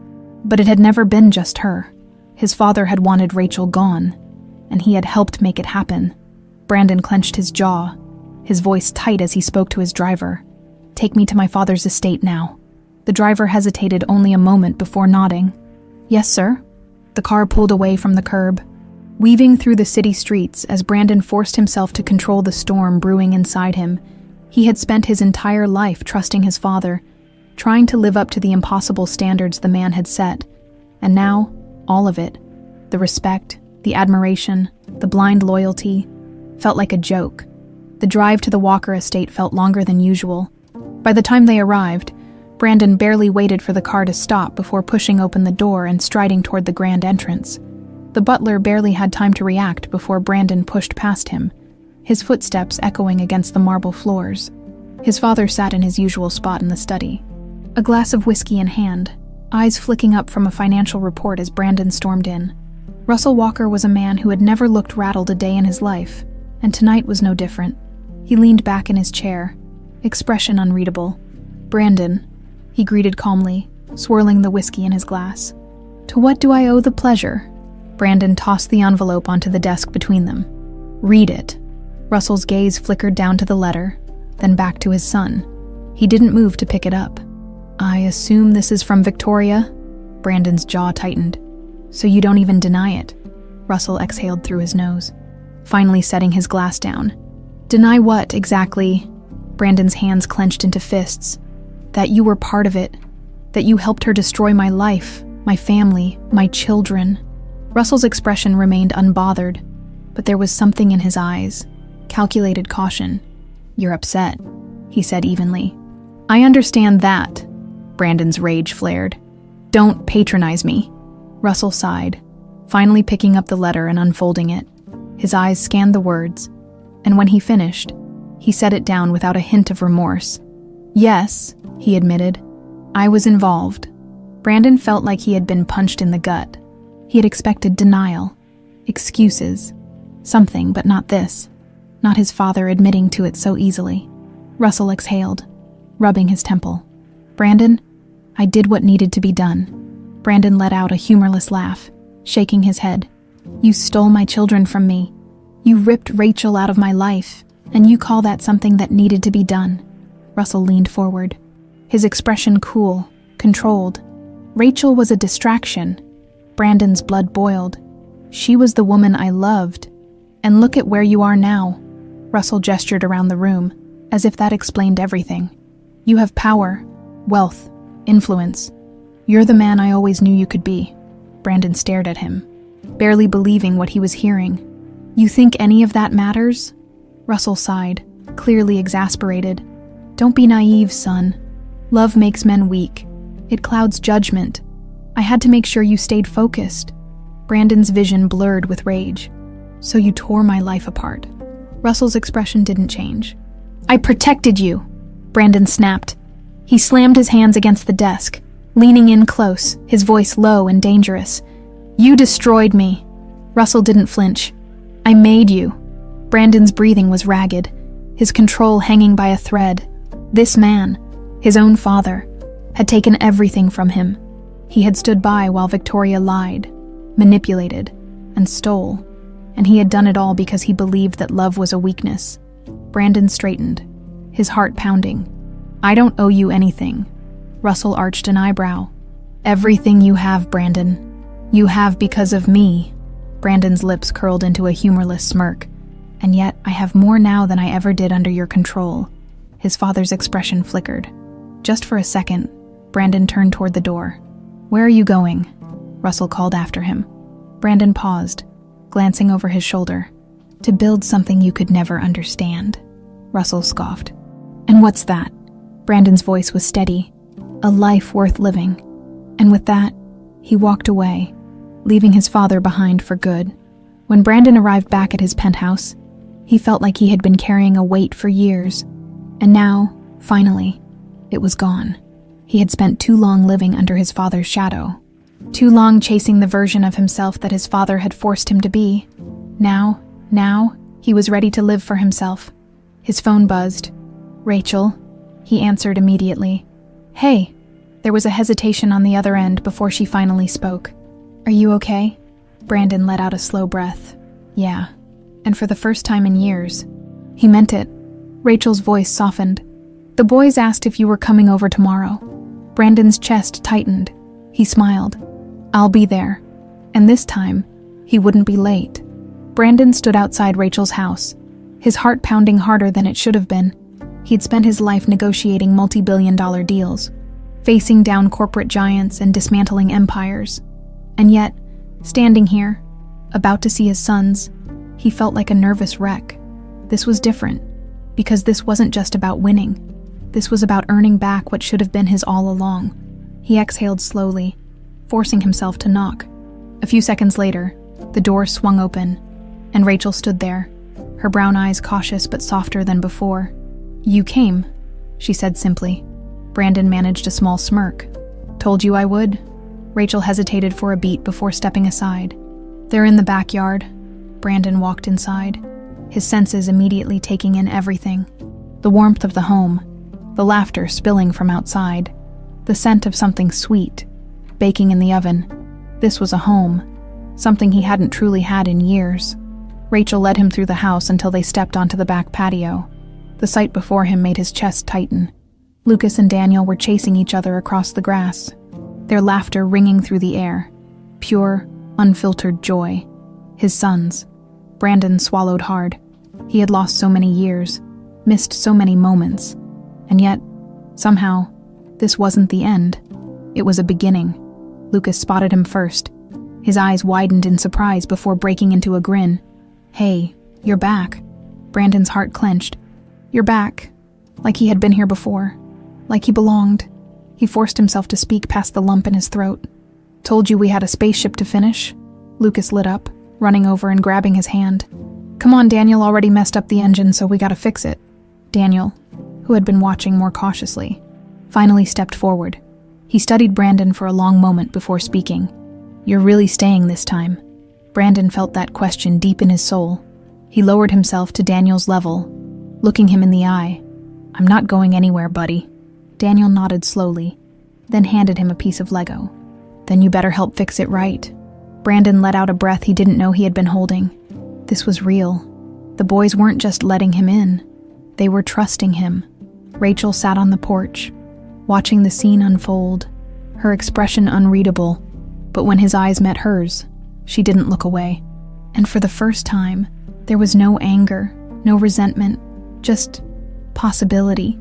But it had never been just her. His father had wanted Rachel gone, and he had helped make it happen. Brandon clenched his jaw, his voice tight as he spoke to his driver. "Take me to my father's estate now." The driver hesitated only a moment before nodding. "Yes, sir." The car pulled away from the curb, weaving through the city streets as Brandon forced himself to control the storm brewing inside him. He had spent his entire life trusting his father, trying to live up to the impossible standards the man had set. And now, all of it, the respect, the admiration, the blind loyalty, felt like a joke. The drive to the Walker estate felt longer than usual. By the time they arrived, Brandon barely waited for the car to stop before pushing open the door and striding toward the grand entrance. The butler barely had time to react before Brandon pushed past him, his footsteps echoing against the marble floors. His father sat in his usual spot in the study, a glass of whiskey in hand, eyes flicking up from a financial report as Brandon stormed in. Russell Walker was a man who had never looked rattled a day in his life, and tonight was no different. He leaned back in his chair, expression unreadable. "Brandon," he greeted calmly, swirling the whiskey in his glass. "To what do I owe the pleasure?" Brandon tossed the envelope onto the desk between them. "Read it." Russell's gaze flickered down to the letter, then back to his son. He didn't move to pick it up. "I assume this is from Victoria?" Brandon's jaw tightened. "So you don't even deny it?" Russell exhaled through his nose, finally setting his glass down. "Deny what, exactly?" Brandon's hands clenched into fists. "That you were part of it. That you helped her destroy my life, my family, my children." Russell's expression remained unbothered, but there was something in his eyes, calculated caution. "You're upset," he said evenly. "I understand that." Brandon's rage flared. "Don't patronize me." Russell sighed, finally picking up the letter and unfolding it. His eyes scanned the words, and when he finished, he set it down without a hint of remorse. "Yes," he admitted, "I was involved." Brandon felt like he had been punched in the gut. He had expected denial, excuses, something, but not this. Not his father admitting to it so easily. Russell exhaled, rubbing his temple. "Brandon, I did what needed to be done." Brandon let out a humorless laugh, shaking his head. "You stole my children from me. You ripped Rachel out of my life, and you call that something that needed to be done?" Russell leaned forward, his expression cool, controlled. "Rachel was a distraction." Brandon's blood boiled. "She was the woman I loved. And look at where you are now." Russell gestured around the room, as if that explained everything. "You have power, wealth, influence. You're the man I always knew you could be." Brandon stared at him, barely believing what he was hearing. "You think any of that matters?" Russell sighed, clearly exasperated. "Don't be naive, son. Love makes men weak. It clouds judgment. I had to make sure you stayed focused." Brandon's vision blurred with rage. "So you tore my life apart." Russell's expression didn't change. "I protected you," Brandon snapped. He slammed his hands against the desk, leaning in close, his voice low and dangerous. "You destroyed me." Russell didn't flinch. "I made you." Brandon's breathing was ragged, his control hanging by a thread. This man, his own father, had taken everything from him. He had stood by while Victoria lied, manipulated, and stole, and he had done it all because he believed that love was a weakness. Brandon straightened, his heart pounding. "I don't owe you anything." Russell arched an eyebrow. "Everything you have, Brandon. You have because of me." Brandon's lips curled into a humorless smirk. "And yet I have more now than I ever did under your control." His father's expression flickered. Just for a second, Brandon turned toward the door. "Where are you going?" Russell called after him. Brandon paused, glancing over his shoulder. "To build something you could never understand," Russell scoffed. "And what's that?" Brandon's voice was steady. "A life worth living." And with that, he walked away, leaving his father behind for good. When Brandon arrived back at his penthouse, he felt like he had been carrying a weight for years. And now, finally, it was gone. He had spent too long living under his father's shadow. Too long chasing the version of himself that his father had forced him to be. Now, he was ready to live for himself. His phone buzzed. "Rachel," he answered immediately. "Hey." There was a hesitation on the other end before she finally spoke. "Are you okay?" Brandon let out a slow breath. Yeah, and for the first time in years. He meant it. Rachel's voice softened. The boys asked if you were coming over tomorrow. Brandon's chest tightened. He smiled. I'll be there. And this time, he wouldn't be late. Brandon stood outside Rachel's house, his heart pounding harder than it should have been. He'd spent his life negotiating multi-billion-dollar deals, facing down corporate giants and dismantling empires. And yet, standing here, about to see his sons, he felt like a nervous wreck. This was different, because this wasn't just about winning. This was about earning back what should have been his all along. He exhaled slowly, forcing himself to knock. A few seconds later, the door swung open, and Rachel stood there, her brown eyes cautious but softer than before. You came, she said simply. Brandon managed a small smirk. Told you I would? Rachel hesitated for a beat before stepping aside. They're in the backyard. Brandon walked inside, his senses immediately taking in everything. The warmth of the home, the laughter spilling from outside, the scent of something sweet, baking in the oven. This was a home, something he hadn't truly had in years. Rachel led him through the house until they stepped onto the back patio. The sight before him made his chest tighten. Lucas and Daniel were chasing each other across the grass, their laughter ringing through the air. Pure, unfiltered joy. His sons. Brandon swallowed hard. He had lost so many years, missed so many moments. And yet, somehow, this wasn't the end. It was a beginning. Lucas spotted him first. His eyes widened in surprise before breaking into a grin. Hey, you're back. Brandon's heart clenched. You're back. Like he had been here before. Like he belonged. He forced himself to speak past the lump in his throat. Told you we had a spaceship to finish? Lucas lit up, running over and grabbing his hand. Come on, Daniel already messed up the engine, so we gotta fix it. Daniel, who had been watching more cautiously, finally stepped forward. He studied Brandon for a long moment before speaking. You're really staying this time? Brandon felt that question deep in his soul. He lowered himself to Daniel's level, looking him in the eye. I'm not going anywhere, buddy. Daniel nodded slowly, then handed him a piece of Lego. Then you better help fix it right. Brandon let out a breath he didn't know he had been holding. This was real. The boys weren't just letting him in. They were trusting him. Rachel sat on the porch, watching the scene unfold, her expression unreadable, but when his eyes met hers, she didn't look away. And for the first time, there was no anger, no resentment, just possibility.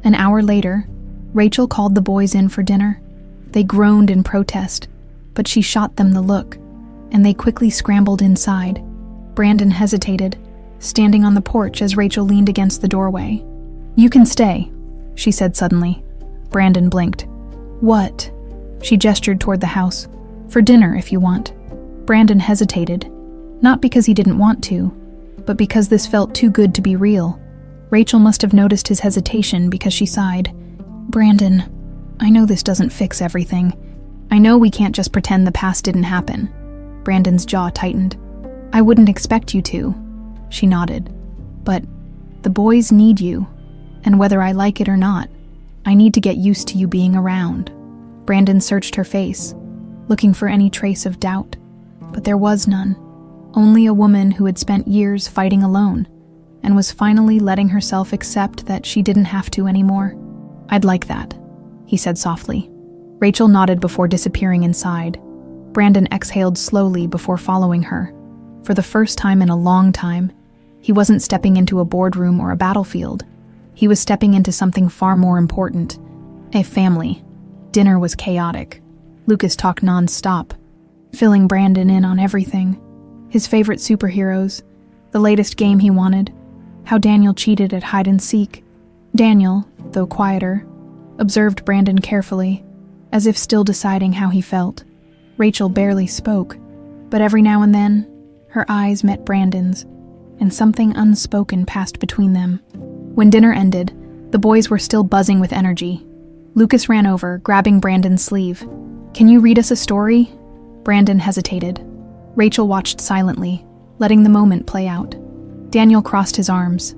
An hour later, Rachel called the boys in for dinner. They groaned in protest, but she shot them the look, and they quickly scrambled inside. Brandon hesitated, standing on the porch as Rachel leaned against the doorway. You can stay, she said suddenly. Brandon blinked. What? She gestured toward the house. For dinner, if you want. Brandon hesitated, not because he didn't want to, but because this felt too good to be real. Rachel must have noticed his hesitation because she sighed. Brandon, I know this doesn't fix everything. I know we can't just pretend the past didn't happen. Brandon's jaw tightened. I wouldn't expect you to. She nodded. But the boys need you, and whether I like it or not, I need to get used to you being around. Brandon searched her face, looking for any trace of doubt, but there was none. Only a woman who had spent years fighting alone, and was finally letting herself accept that she didn't have to anymore. I'd like that, he said softly. Rachel nodded before disappearing inside. Brandon exhaled slowly before following her. For the first time in a long time, he wasn't stepping into a boardroom or a battlefield. He was stepping into something far more important. A family. Dinner was chaotic. Lucas talked non-stop, filling Brandon in on everything. His favorite superheroes, the latest game he wanted, how Daniel cheated at hide-and-seek. Daniel, though quieter, observed Brandon carefully, as if still deciding how he felt. Rachel barely spoke, but every now and then, her eyes met Brandon's, and something unspoken passed between them. When dinner ended, the boys were still buzzing with energy. Lucas ran over, grabbing Brandon's sleeve. Can you read us a story? Brandon hesitated. Rachel watched silently, letting the moment play out. Daniel crossed his arms.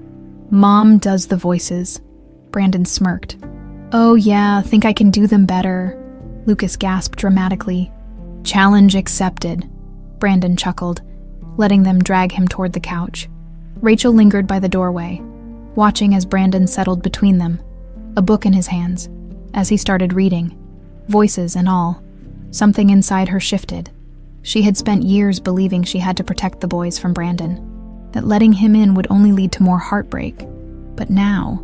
Mom does the voices. Brandon smirked. Oh yeah, think I can do them better. Lucas gasped dramatically. Challenge accepted. Brandon chuckled, letting them drag him toward the couch. Rachel lingered by the doorway, watching as Brandon settled between them, a book in his hands. As he started reading, voices and all, something inside her shifted. She had spent years believing she had to protect the boys from Brandon, that letting him in would only lead to more heartbreak. But now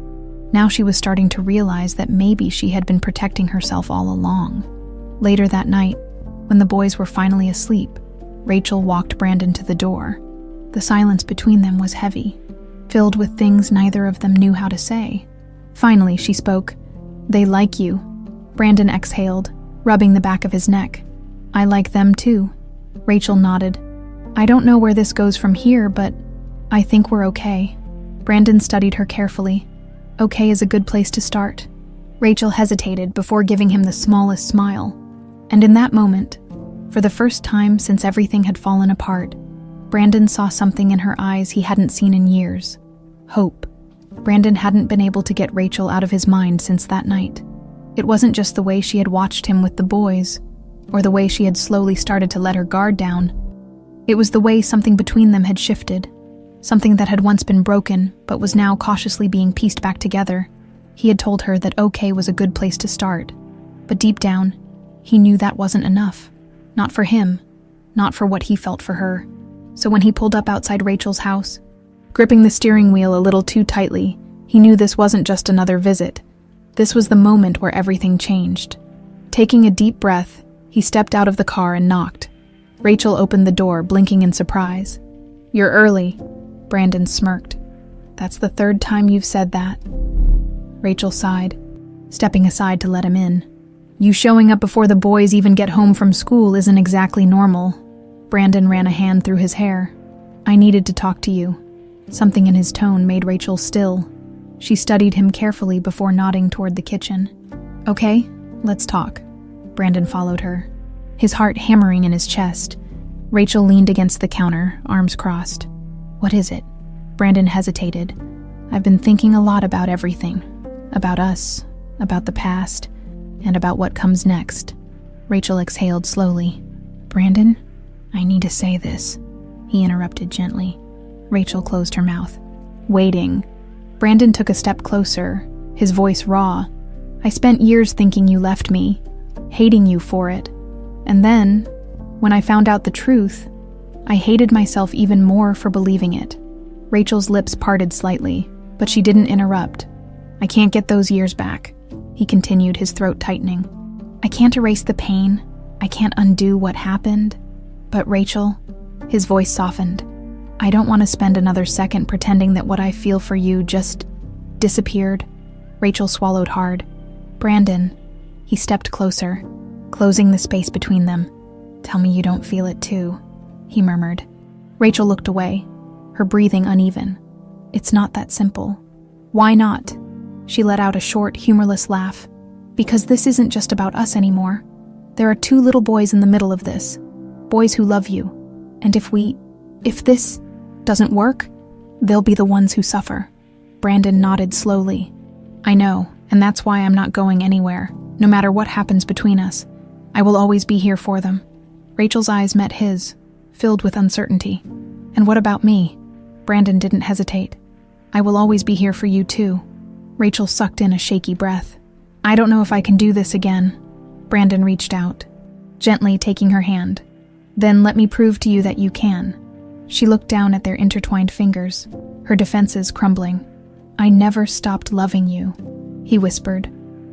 she was starting to realize that maybe she had been protecting herself all along. Later that night, when the boys were finally asleep, Rachel walked Brandon to the door. The silence between them was heavy, filled with things neither of them knew how to say. Finally, she spoke. "They like you." Brandon exhaled, rubbing the back of his neck. "I like them too." Rachel nodded. "I don't know where this goes from here, but I think we're okay." Brandon studied her carefully. "Okay is a good place to start." Rachel hesitated before giving him the smallest smile. And in that moment, for the first time since everything had fallen apart, Brandon saw something in her eyes he hadn't seen in years. Hope. Brandon hadn't been able to get Rachel out of his mind since that night. It wasn't just the way she had watched him with the boys, or the way she had slowly started to let her guard down. It was the way something between them had shifted, something that had once been broken but was now cautiously being pieced back together. He had told her that okay was a good place to start, but deep down, he knew that wasn't enough. Not for him, not for what he felt for her. So when he pulled up outside Rachel's house, gripping the steering wheel a little too tightly, he knew this wasn't just another visit. This was the moment where everything changed. Taking a deep breath, he stepped out of the car and knocked. Rachel opened the door, blinking in surprise. "You're early," Brandon smirked. "That's the third time you've said that." Rachel sighed, stepping aside to let him in. "You showing up before the boys even get home from school isn't exactly normal." Brandon ran a hand through his hair. "I needed to talk to you." Something in his tone made Rachel still. She studied him carefully before nodding toward the kitchen. "Okay, let's talk." Brandon followed her, his heart hammering in his chest. Rachel leaned against the counter, arms crossed. "What is it?" Brandon hesitated. "I've been thinking a lot about everything. About us, about the past, and about what comes next." Rachel exhaled slowly. "Brandon, I need to say this," he interrupted gently. Rachel closed her mouth, waiting. Brandon took a step closer, his voice raw. "I spent years thinking you left me, hating you for it. And then, when I found out the truth, I hated myself even more for believing it." Rachel's lips parted slightly, but she didn't interrupt. "I can't get those years back," he continued, his throat tightening. "I can't erase the pain. I can't undo what happened. But Rachel," his voice softened, "I don't want to spend another second pretending that what I feel for you just disappeared." Rachel swallowed hard. "Brandon," he stepped closer, closing the space between them. "Tell me you don't feel it too," he murmured. Rachel looked away, her breathing uneven. "It's not that simple." "Why not?" She let out a short, humorless laugh. "Because this isn't just about us anymore. There are 2 little boys in the middle of this. Boys who love you. And if this doesn't work, they'll be the ones who suffer." Brandon nodded slowly. "I know, and that's why I'm not going anywhere. No matter what happens between us, I will always be here for them." Rachel's eyes met his, filled with uncertainty. "And what about me?" Brandon didn't hesitate. "I will always be here for you too." Rachel sucked in a shaky breath. "I don't know if I can do this again." Brandon reached out, gently taking her hand. "Then let me prove to you that you can." She looked down at their intertwined fingers, her defenses crumbling. "I never stopped loving you," he whispered.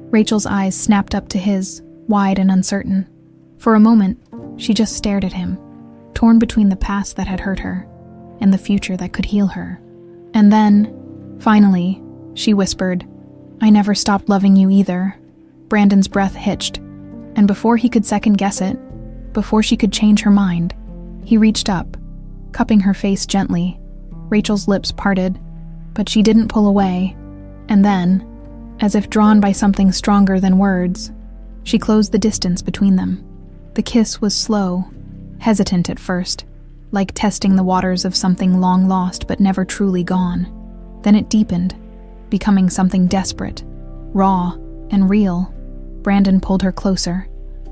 Rachel's eyes snapped up to his, wide and uncertain. For a moment, she just stared at him, torn between the past that had hurt her and the future that could heal her. And then, finally, she whispered, "I never stopped loving you either." Brandon's breath hitched, and before he could second-guess it, before she could change her mind, he reached up, cupping her face gently. Rachel's lips parted, but she didn't pull away, and then, as if drawn by something stronger than words, she closed the distance between them. The kiss was slow, hesitant at first, like testing the waters of something long lost but never truly gone. Then it deepened, becoming something desperate, raw, and real. Brandon pulled her closer,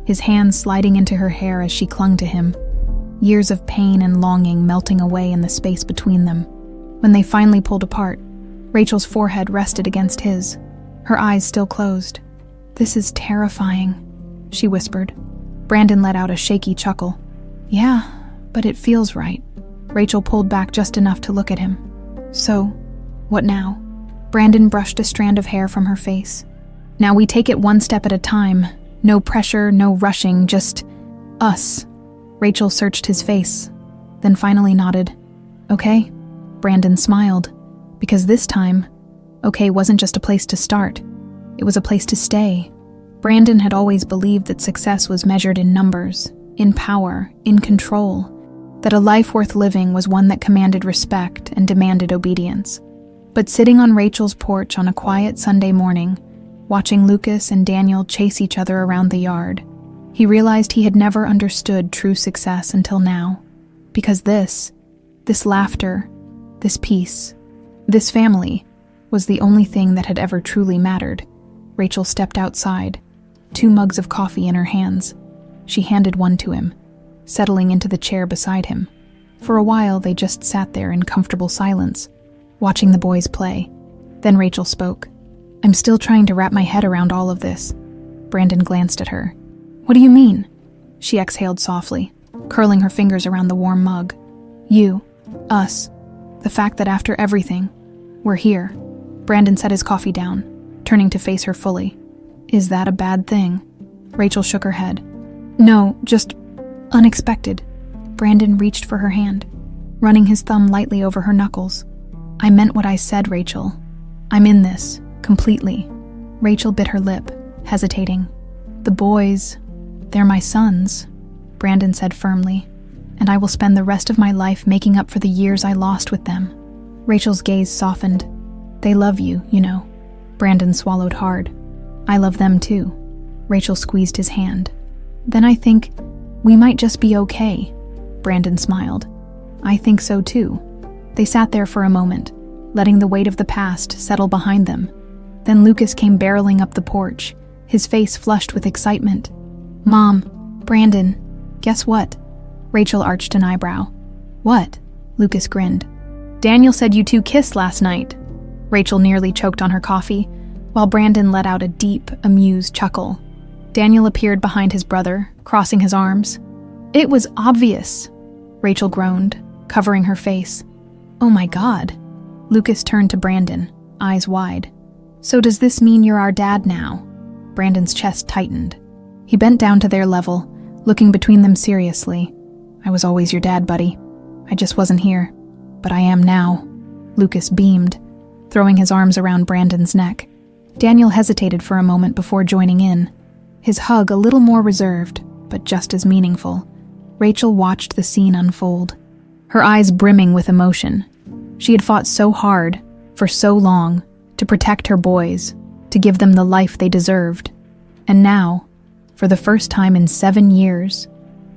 his hands sliding into her hair as she clung to him. years of pain and longing melting away in the space between them. When they finally pulled apart, Rachel's forehead rested against his, her eyes still closed. "This is terrifying," she whispered. Brandon let out a shaky chuckle. "Yeah, but it feels right." Rachel pulled back just enough to look at him. "So, what now?" Brandon brushed a strand of hair from her face. "Now we take it one step at a time. No pressure, no rushing, just us." Rachel searched his face, then finally nodded. "Okay." Brandon smiled, because this time, okay wasn't just a place to start. It was a place to stay. Brandon had always believed that success was measured in numbers, in power, in control, that a life worth living was one that commanded respect and demanded obedience. But sitting on Rachel's porch on a quiet Sunday morning, watching Lucas and Daniel chase each other around the yard, he realized he had never understood true success until now. Because this laughter, this peace, this family, was the only thing that had ever truly mattered. Rachel stepped outside, 2 mugs of coffee in her hands. She handed one to him, settling into the chair beside him. For a while, they just sat there in comfortable silence, watching the boys play. Then Rachel spoke. "I'm still trying to wrap my head around all of this." Brandon glanced at her. "What do you mean?" She exhaled softly, curling her fingers around the warm mug. "You, us, the fact that after everything, we're here." Brandon set his coffee down, turning to face her fully. "Is that a bad thing?" Rachel shook her head. "No, just unexpected." Brandon reached for her hand, running his thumb lightly over her knuckles. "I meant what I said, Rachel. I'm in this, completely." Rachel bit her lip, hesitating. "The boys, they're my sons," Brandon said firmly, "and I will spend the rest of my life making up for the years I lost with them." Rachel's gaze softened. "They love you, you know." Brandon swallowed hard. "I love them too." Rachel squeezed his hand. "Then I think we might just be okay." Brandon smiled. "I think so too." They sat there for a moment, letting the weight of the past settle behind them. Then Lucas came barreling up the porch, his face flushed with excitement. "Mom, Brandon, guess what?" Rachel arched an eyebrow. "What?" Lucas grinned. "Daniel said you two kissed last night." Rachel nearly choked on her coffee, while Brandon let out a deep, amused chuckle. Daniel appeared behind his brother, crossing his arms. "It was obvious," Rachel groaned, covering her face. "Oh my God." Lucas turned to Brandon, eyes wide. "So does this mean you're our dad now?" Brandon's chest tightened. He bent down to their level, looking between them seriously. "I was always your dad, buddy. I just wasn't here. But I am now." Lucas beamed, throwing his arms around Brandon's neck. Daniel hesitated for a moment before joining in, his hug a little more reserved, but just as meaningful. Rachel watched the scene unfold, her eyes brimming with emotion. She had fought so hard, for so long, to protect her boys, to give them the life they deserved. And now, for the first time in 7 years,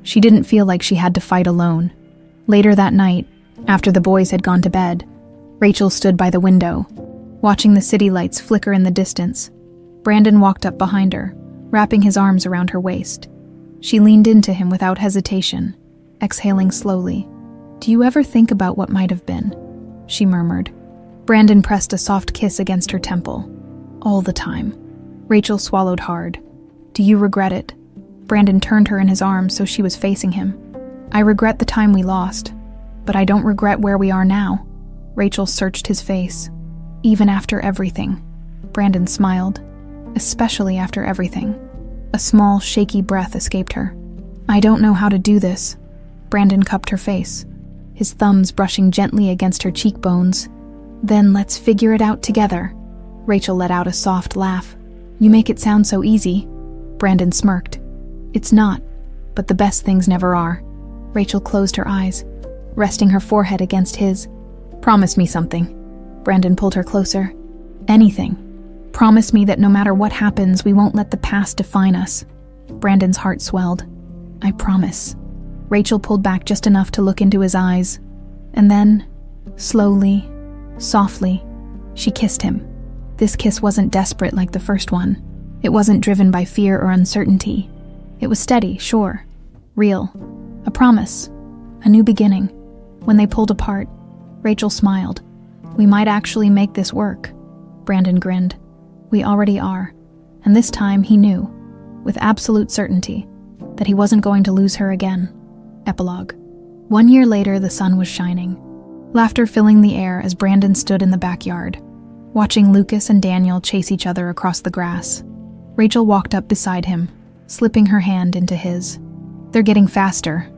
she didn't feel like she had to fight alone. Later that night, after the boys had gone to bed, Rachel stood by the window, watching the city lights flicker in the distance. Brandon walked up behind her, wrapping his arms around her waist. She leaned into him without hesitation, exhaling slowly. "Do you ever think about what might have been?" she murmured. Brandon pressed a soft kiss against her temple. "All the time." Rachel swallowed hard. "Do you regret it?" Brandon turned her in his arms so she was facing him. "I regret the time we lost, but I don't regret where we are now." Rachel searched his face. "Even after everything." Brandon smiled. "Especially after everything." A small, shaky breath escaped her. "I don't know how to do this." Brandon cupped her face, his thumbs brushing gently against her cheekbones. "Then let's figure it out together." Rachel let out a soft laugh. "You make it sound so easy." Brandon smirked. "It's not, but the best things never are." Rachel closed her eyes, resting her forehead against his. "Promise me something." Brandon pulled her closer. "Anything. Promise me that no matter what happens, we won't let the past define us." Brandon's heart swelled. "I promise." Rachel pulled back just enough to look into his eyes. And then, slowly, softly, she kissed him. This kiss wasn't desperate like the first one. It wasn't driven by fear or uncertainty. It was steady, sure, real. A promise, A new beginning. When they pulled apart, Rachel smiled. We might actually make this work. Brandon grinned. We already are. And this time he knew, with absolute certainty, that he wasn't going to lose her again. Epilogue. 1 year later, the sun was shining, laughter filling the air as Brandon stood in the backyard, watching Lucas and Daniel chase each other across the grass. Rachel walked up beside him, slipping her hand into his. They're getting faster.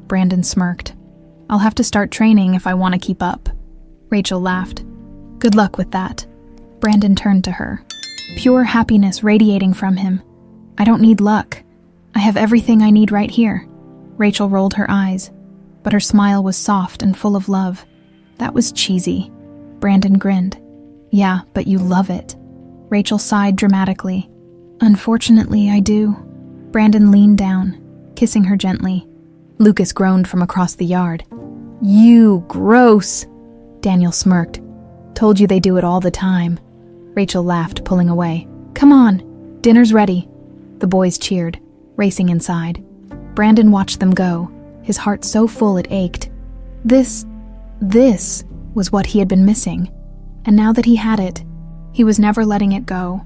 Brandon smirked. I'll have to start training if I want to keep up. Rachel laughed. Good luck with that. Brandon turned to her, pure happiness radiating from him. I don't need luck. I have everything I need right here. Rachel rolled her eyes, but her smile was soft and full of love. That was cheesy. Brandon grinned. Yeah, but you love it. Rachel sighed dramatically. Unfortunately, I do. Brandon leaned down, kissing her gently. Lucas groaned from across the yard. You gross! Daniel smirked. Told you they do it all the time. Rachel laughed, pulling away. Come on, dinner's ready. The boys cheered, racing inside. Brandon watched them go, his heart so full it ached. This was what he had been missing. And now that he had it, he was never letting it go.